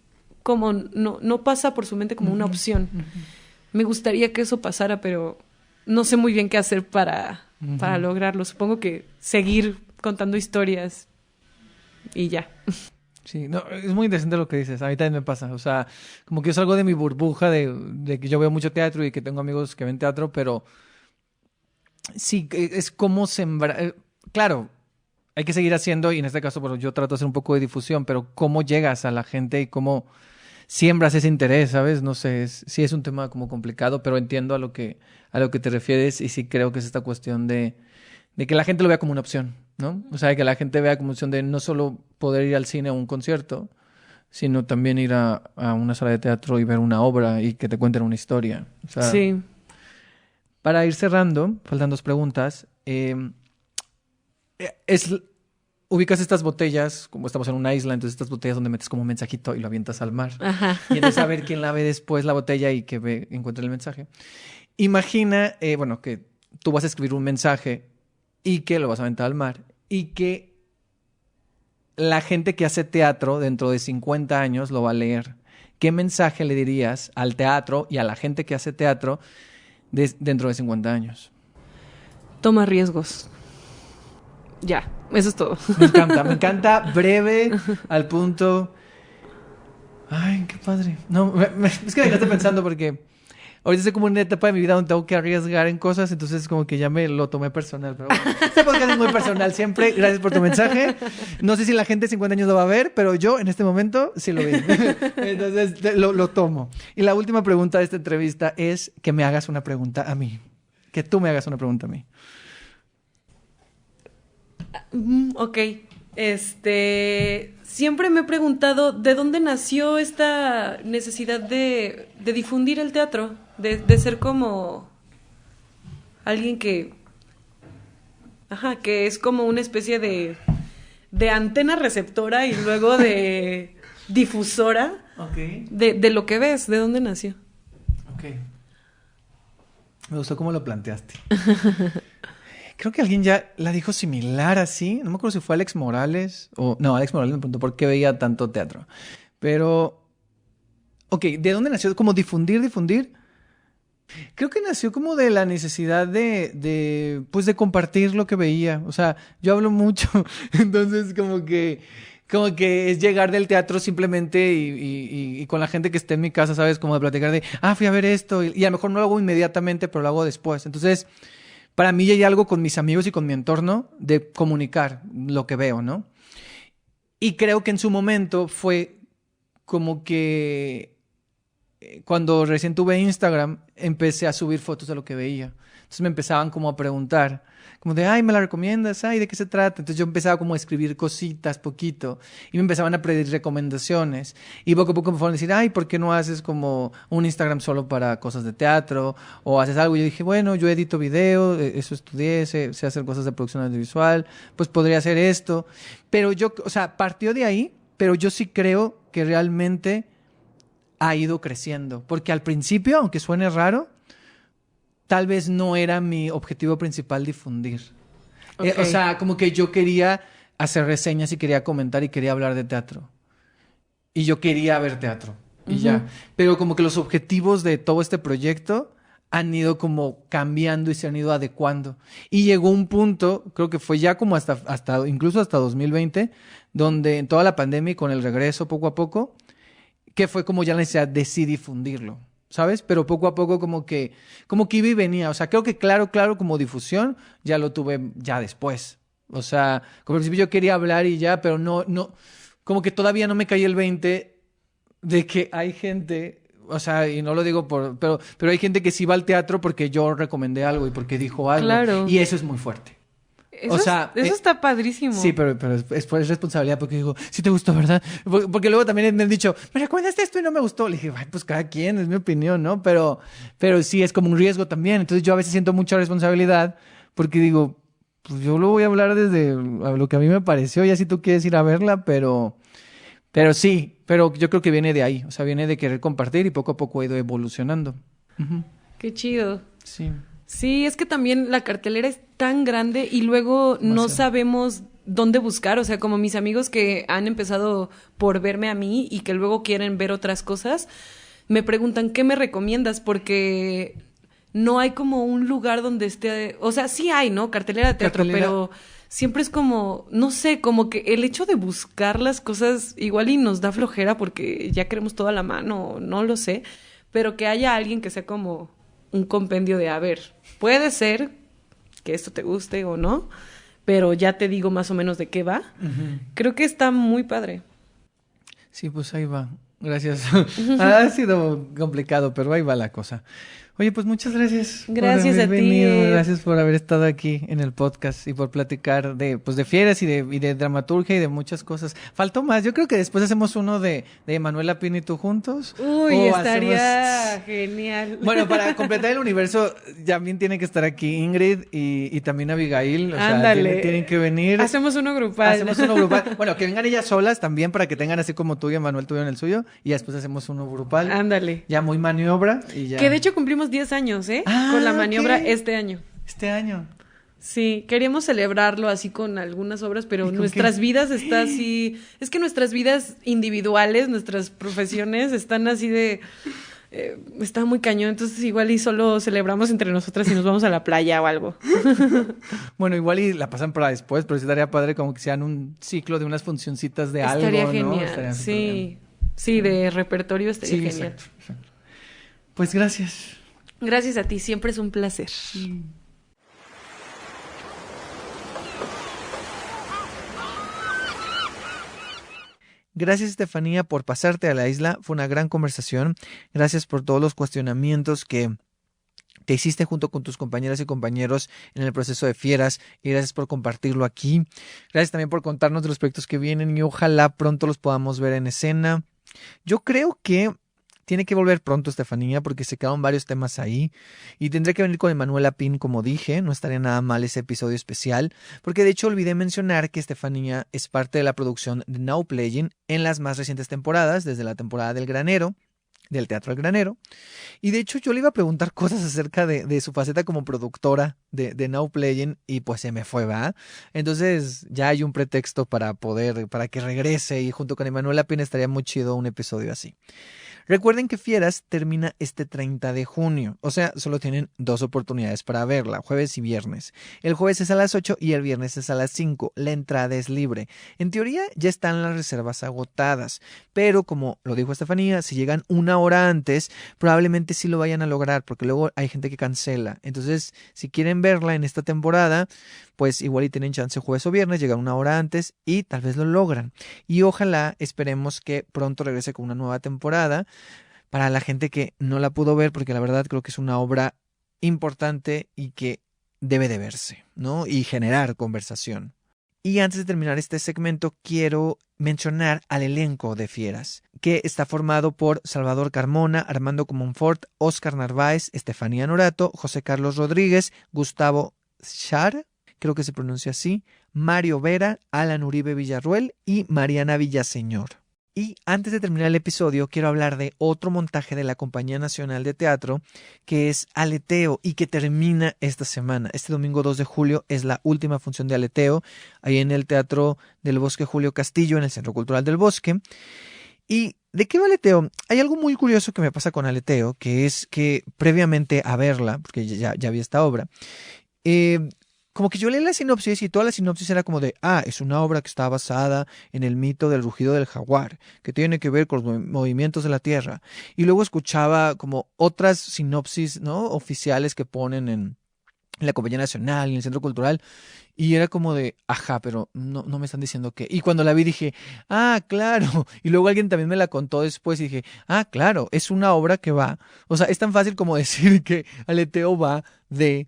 como, no pasa por su mente como una opción. Me gustaría que eso pasara, pero no sé muy bien qué hacer para lograrlo. Supongo que seguir contando historias y ya. Sí, no, es muy interesante lo que dices. A mí también me pasa. O sea, como que yo salgo de mi burbuja de que yo veo mucho teatro y que tengo amigos que ven teatro, pero sí, es como sembrar. Claro, hay que seguir haciendo, y en este caso, bueno, yo trato de hacer un poco de difusión, pero cómo llegas a la gente y cómo siembras ese interés, ¿sabes? No sé, sí es un tema como complicado, pero entiendo a lo que te refieres, y sí creo que es esta cuestión de que la gente lo vea como una opción, ¿no? O sea, que la gente vea como opción de no solo poder ir al cine o a un concierto, sino también ir a una sala de teatro y ver una obra y que te cuenten una historia. O sea, sí. Para ir cerrando, faltan 2 preguntas. Ubicas estas botellas, como estamos en una isla, entonces estas botellas donde metes como un mensajito y lo avientas al mar. Ajá. Y entonces a ver quién la ve después la botella y que encuentre el mensaje. Imagina, que tú vas a escribir un mensaje y que lo vas a aventar al mar y que la gente que hace teatro dentro de 50 años lo va a leer. ¿Qué mensaje le dirías al teatro y a la gente que hace teatro dentro de 50 años? Toma riesgos. Ya, eso es todo. Me encanta, breve, al punto. Ay, qué padre. No, es que me quedé pensando porque ahorita estoy como en una etapa de mi vida donde tengo que arriesgar en cosas, entonces como que ya me lo tomé personal. Pero bueno, este podcast es muy personal siempre. Gracias por tu mensaje. No sé si la gente de 50 años lo va a ver, pero yo en este momento sí lo vi. Entonces lo tomo. Y la última pregunta de esta entrevista es que me hagas una pregunta a mí. Que tú me hagas una pregunta a mí. Ok. Siempre me he preguntado de dónde nació esta necesidad de difundir el teatro, de ser como alguien que es como una especie de antena receptora y luego de difusora de lo que ves, de dónde nació. Ok. Me gustó cómo lo planteaste. Creo que alguien ya la dijo similar así. No me acuerdo si fue Alex Morales o... No, Alex Morales me preguntó por qué veía tanto teatro. Pero... Ok, ¿de dónde nació? ¿Como difundir? Creo que nació como de la necesidad de compartir lo que veía. O sea, yo hablo mucho, entonces como que es llegar del teatro simplemente y con la gente que esté en mi casa, ¿sabes? Como de platicar de, fui a ver esto, y a lo mejor no lo hago inmediatamente, pero lo hago después. Entonces, para mí ya hay algo con mis amigos y con mi entorno de comunicar lo que veo, ¿no? Y creo que en su momento fue como que cuando recién tuve Instagram, empecé a subir fotos de lo que veía. Entonces me empezaban como a preguntar, como de, ¿me la recomiendas? ¿De qué se trata? Entonces yo empezaba como a escribir cositas poquito y me empezaban a pedir recomendaciones. Y poco a poco me fueron a decir, ¿por qué no haces como un Instagram solo para cosas de teatro? O haces algo. Y yo dije, bueno, yo edito video, eso estudié, sé hacer cosas de producción audiovisual, pues podría hacer esto. Pero partió de ahí, pero yo sí creo que realmente ha ido creciendo. Porque al principio, aunque suene raro, tal vez no era mi objetivo principal difundir. Okay. Como que yo quería hacer reseñas y quería comentar y quería hablar de teatro. Y yo quería ver teatro. Y ya. Pero como que los objetivos de todo este proyecto han ido como cambiando y se han ido adecuando. Y llegó un punto, creo que fue ya como incluso hasta 2020, donde en toda la pandemia y con el regreso poco a poco, que fue como ya la necesidad de sí difundirlo, ¿sabes? Pero poco a poco como que iba y venía. O sea, creo que claro, como difusión ya lo tuve ya después. O sea, como al principio yo quería hablar y ya, pero no, como que todavía no me caí el 20 de que hay gente, o sea, y no lo digo pero hay gente que sí va al teatro porque yo recomendé algo y porque dijo algo. Claro. Y eso es muy fuerte. Eso está padrísimo. Sí, pero es responsabilidad porque digo, sí te gustó, ¿verdad? Porque luego también me han dicho, me recomendaste esto y no me gustó. Le dije, pues cada quien, es mi opinión, ¿no? Pero sí es como un riesgo también. Entonces yo a veces siento mucha responsabilidad porque digo, pues yo lo voy a hablar desde lo que a mí me pareció, ya si tú quieres ir a verla, pero sí, pero yo creo que viene de ahí. O sea, viene de querer compartir y poco a poco ha ido evolucionando. Uh-huh. Qué chido. Sí. Sí, es que también la cartelera es tan grande y luego no sabemos dónde buscar. O sea, como mis amigos que han empezado por verme a mí y que luego quieren ver otras cosas, me preguntan, ¿qué me recomiendas? Porque no hay como un lugar donde esté... O sea, sí hay, ¿no? Cartelera de teatro, pero siempre es como, no sé, como que el hecho de buscar las cosas igual y nos da flojera porque ya queremos todo a la mano, no lo sé, pero que haya alguien que sea como un compendio de, a ver, puede ser que esto te guste o no, pero ya te digo más o menos de qué va. Uh-huh. Creo que está muy padre. Sí, pues ahí va. Gracias. Ha sido complicado, pero ahí va la cosa. Oye, pues muchas gracias. Gracias por haber a venido. ti. Gracias por haber estado aquí en el podcast y por platicar de fieras y de dramaturgia y de muchas cosas. Faltó más. Yo creo que después hacemos uno de Manuela Pino y tú juntos. Uy, estaría genial. Bueno, para completar el universo también tiene que estar aquí Ingrid y también Abigail. O ándale. sea, tienen que venir. Hacemos uno grupal. Bueno, que vengan ellas solas también para que tengan así como tú y Manuel tuvieron el suyo. Y después hacemos uno grupal. Ándale. Ya muy maniobra y ya. Que de hecho cumplimos 10 años, con la maniobra este año. Este año. Sí, queríamos celebrarlo así con algunas obras, pero nuestras vidas está así... Es que nuestras vidas individuales, nuestras profesiones están así de... está muy cañón, entonces igual y solo celebramos entre nosotras y nos vamos a la playa o algo. Bueno, igual y la pasan para después, pero sí estaría padre como que sean un ciclo de unas funcioncitas de algo, estaría ¿no? Genial. Estaría sí, sí, de repertorio estaría genial. Exacto. Pues gracias. Gracias a ti, siempre es un placer. Sí. Gracias, Estefanía, por pasarte a la isla. Fue una gran conversación. Gracias por todos los cuestionamientos que te hiciste junto con tus compañeras y compañeros en el proceso de Fieras, y gracias por compartirlo aquí. Gracias también por contarnos de los proyectos que vienen y ojalá pronto los podamos ver en escena. Yo creo que tiene que volver pronto Estefanía porque se quedaron varios temas ahí y tendré que venir con Emanuela Pin, como dije, no estaría nada mal ese episodio especial, porque de hecho olvidé mencionar que Estefanía es parte de la producción de Now Playing en las más recientes temporadas, desde la temporada del Granero, del Teatro del Granero. Y de hecho yo le iba a preguntar cosas acerca de su faceta como productora de Now Playing y pues se me fue, ¿va? Entonces ya hay un pretexto para que regrese y junto con Emanuela Pin estaría muy chido un episodio así. Recuerden que Fieras termina este 30 de junio, o sea, solo tienen 2 oportunidades para verla, jueves y viernes. El jueves es a las 8 y el viernes es a las 5, la entrada es libre. En teoría ya están las reservas agotadas, pero como lo dijo Estefanía, si llegan una hora antes, probablemente sí lo vayan a lograr, porque luego hay gente que cancela. Entonces, si quieren verla en esta temporada, pues igual y tienen chance jueves o viernes, llegar una hora antes y tal vez lo logran. Y ojalá, esperemos que pronto regrese con una nueva temporada para la gente que no la pudo ver, porque la verdad creo que es una obra importante y que debe de verse, ¿no? Y generar conversación. Y antes de terminar este segmento, quiero mencionar al elenco de Fieras, que está formado por Salvador Carmona, Armando Comonfort, Óscar Narváez, Estefanía Norato, José Carlos Rodríguez, Gustavo Schar, creo que se pronuncia así, Mario Vera, Alan Uribe Villarruel y Mariana Villaseñor. Y antes de terminar el episodio, quiero hablar de otro montaje de la Compañía Nacional de Teatro, que es Aleteo y que termina esta semana. Este domingo 2 de julio es la última función de Aleteo, ahí en el Teatro del Bosque Julio Castillo, en el Centro Cultural del Bosque. ¿Y de qué va Aleteo? Hay algo muy curioso que me pasa con Aleteo, que es que previamente a verla, porque ya vi esta obra, como que yo leí la sinopsis y toda la sinopsis era como de, es una obra que está basada en el mito del rugido del jaguar, que tiene que ver con los movimientos de la tierra. Y luego escuchaba como otras sinopsis, ¿no?, oficiales que ponen en la Compañía Nacional y en el Centro Cultural, y era como de, pero no me están diciendo qué. Y cuando la vi dije, claro. Y luego alguien también me la contó después y dije, claro, es una obra que va. O sea, es tan fácil como decir que Aleteo va de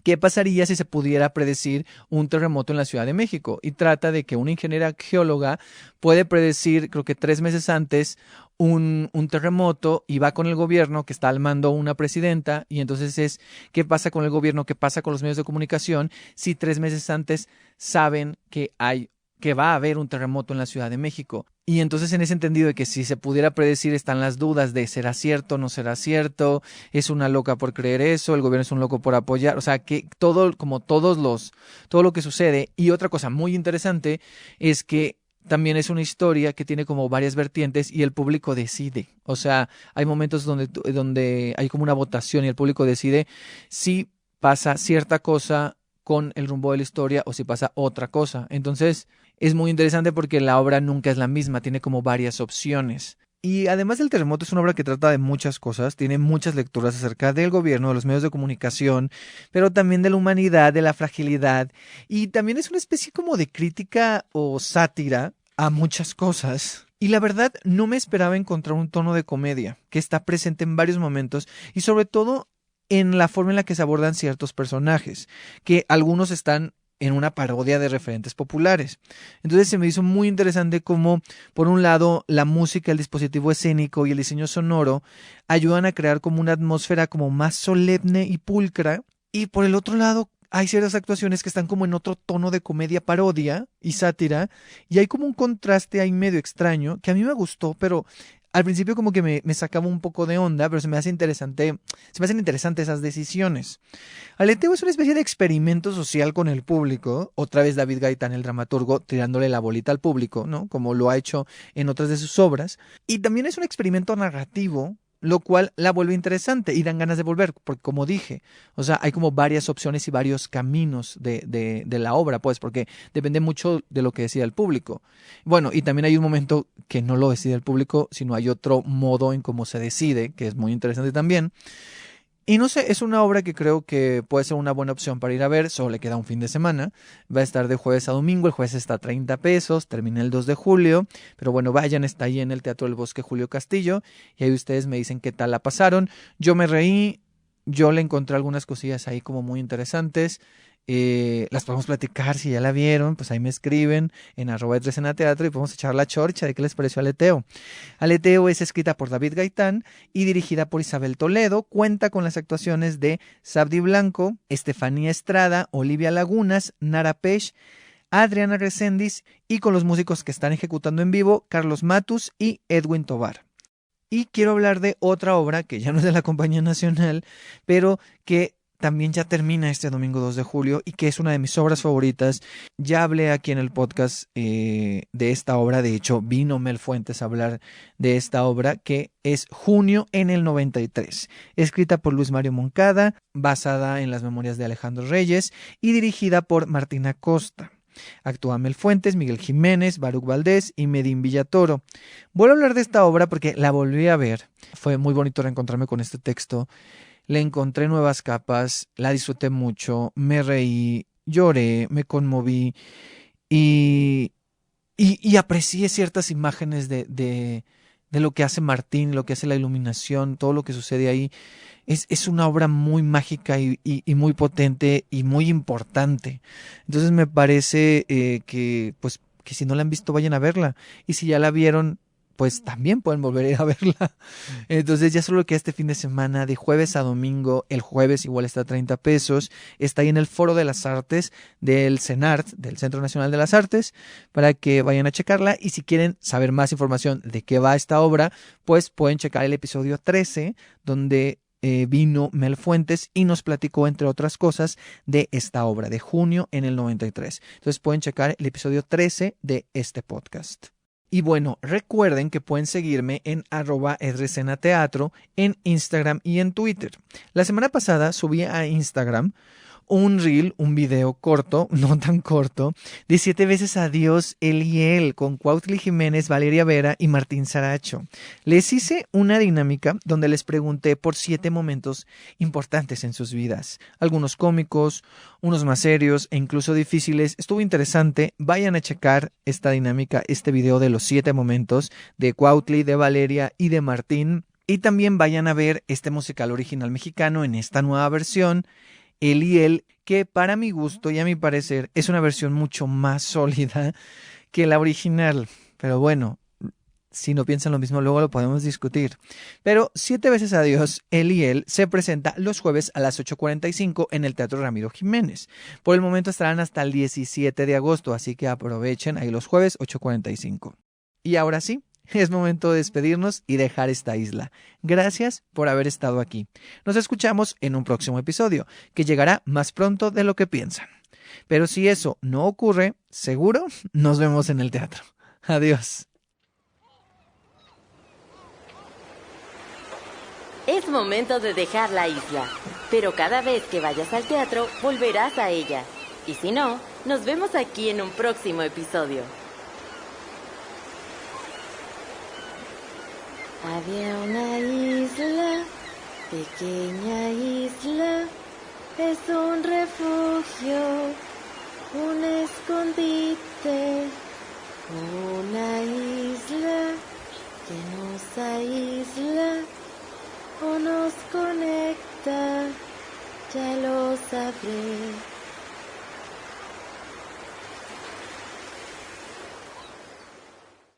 ¿qué pasaría si se pudiera predecir un terremoto en la Ciudad de México? Y trata de que una ingeniera geóloga puede predecir, creo que 3 meses antes, un terremoto y va con el gobierno que está al mando una presidenta y entonces es ¿qué pasa con el gobierno? ¿Qué pasa con los medios de comunicación? Si 3 meses antes saben que va a haber un terremoto en la Ciudad de México. Y entonces en ese entendido de que si se pudiera predecir están las dudas de ¿será cierto, no será cierto? ¿Es una loca por creer eso? ¿El gobierno es un loco por apoyar? O sea, que todo lo que sucede. Y otra cosa muy interesante es que también es una historia que tiene como varias vertientes y el público decide. O sea, hay momentos donde hay como una votación y el público decide si pasa cierta cosa con el rumbo de la historia o si pasa otra cosa. Entonces es muy interesante porque la obra nunca es la misma, tiene como varias opciones. Y además del terremoto es una obra que trata de muchas cosas, tiene muchas lecturas acerca del gobierno, de los medios de comunicación, pero también de la humanidad, de la fragilidad, y también es una especie como de crítica o sátira a muchas cosas. Y la verdad no me esperaba encontrar un tono de comedia que está presente en varios momentos y sobre todo en la forma en la que se abordan ciertos personajes, que algunos están en una parodia de referentes populares. Entonces se me hizo muy interesante cómo, por un lado, la música, el dispositivo escénico y el diseño sonoro ayudan a crear como una atmósfera como más solemne y pulcra, y por el otro lado, hay ciertas actuaciones que están como en otro tono de comedia parodia y sátira, y hay como un contraste ahí medio extraño, que a mí me gustó, pero al principio como que me sacaba un poco de onda, pero se me hacen interesantes esas decisiones. Aleteo es una especie de experimento social con el público, otra vez David Gaitán, el dramaturgo, tirándole la bolita al público, ¿no?, como lo ha hecho en otras de sus obras, y también es un experimento narrativo, lo cual la vuelve interesante y dan ganas de volver, porque como dije, o sea, hay como varias opciones y varios caminos de la obra, pues, porque depende mucho de lo que decida el público. Bueno, y también hay un momento que no lo decide el público, sino hay otro modo en cómo se decide, que es muy interesante también. Y no sé, es una obra que creo que puede ser una buena opción para ir a ver, solo le queda un fin de semana, va a estar de jueves a domingo, el jueves está a 30 pesos, termina el 2 de julio, pero bueno, vayan, está ahí en el Teatro del Bosque Julio Castillo, y ahí ustedes me dicen qué tal la pasaron. Yo me reí, yo le encontré algunas cosillas ahí como muy interesantes. Las podemos platicar si ya la vieron, pues ahí me escriben en @edresenateatro y podemos echar la chorcha de qué les pareció Aleteo. Aleteo es escrita por David Gaitán y dirigida por Isabel Toledo. Cuenta con las actuaciones de Sabdi Blanco, Estefanía Estrada, Olivia Lagunas, Nara Pech, Adriana Reséndiz y con los músicos que están ejecutando en vivo, Carlos Matus y Edwin Tobar. Y quiero hablar de otra obra que ya no es de la Compañía Nacional, pero que también ya termina este domingo 2 de julio y que es una de mis obras favoritas. Ya hablé aquí en el podcast de esta obra. De hecho, vino Mel Fuentes a hablar de esta obra, que es Junio en el 93. Escrita por Luis Mario Moncada, basada en las memorias de Alejandro Reyes y dirigida por Martina Costa. Actúa Mel Fuentes, Miguel Jiménez, Baruch Valdés y Medín Villatoro. Vuelvo a hablar de esta obra porque la volví a ver. Fue muy bonito reencontrarme con este texto. Le encontré nuevas capas, la disfruté mucho, me reí, lloré, me conmoví y aprecié ciertas imágenes de lo que hace Martín, lo que hace la iluminación, todo lo que sucede ahí. Es una obra muy mágica y muy potente y muy importante. Entonces me parece que si no la han visto, vayan a verla. Y si ya la vieron, pues también pueden volver a ir a verla. Entonces ya solo queda este fin de semana, de jueves a domingo. El jueves igual está a 30 pesos. Está ahí en el Foro de las Artes del CENART, del Centro Nacional de las Artes, para que vayan a checarla. Y si quieren saber más información de qué va esta obra, pues pueden checar el episodio 13, donde vino Mel Fuentes y nos platicó, entre otras cosas, de esta obra de Junio en el 93. Entonces pueden checar el episodio 13 de este podcast. Y bueno, recuerden que pueden seguirme en @edresenateatro en Instagram y en Twitter. La semana pasada subí a Instagram un reel, un video corto, no tan corto, de 7 veces adiós él y él, con Cuautli Jiménez, Valeria Vera y Martín Saracho. Les hice una dinámica donde les pregunté por 7 momentos importantes en sus vidas. Algunos cómicos, unos más serios e incluso difíciles. Estuvo interesante. Vayan a checar esta dinámica, este video de los 7 momentos de Cuautli, de Valeria y de Martín. Y también vayan a ver este musical original mexicano en esta nueva versión, Él y él, que para mi gusto y a mi parecer es una versión mucho más sólida que la original. Pero bueno, si no piensan lo mismo, luego lo podemos discutir. Pero 7 veces adiós, Él y él se presenta los jueves a las 8:45 en el Teatro Ramiro Jiménez. Por el momento estarán hasta el 17 de agosto, así que aprovechen ahí los jueves 8:45. Y ahora sí, es momento de despedirnos y dejar esta isla. Gracias por haber estado aquí. Nos escuchamos en un próximo episodio, que llegará más pronto de lo que piensan. Pero si eso no ocurre, seguro nos vemos en el teatro. Adiós. Es momento de dejar la isla, pero cada vez que vayas al teatro volverás a ella. Y si no, nos vemos aquí en un próximo episodio. Había una isla, pequeña isla, es un refugio, un escondite, una isla que nos aísla o nos conecta, ya lo sabré.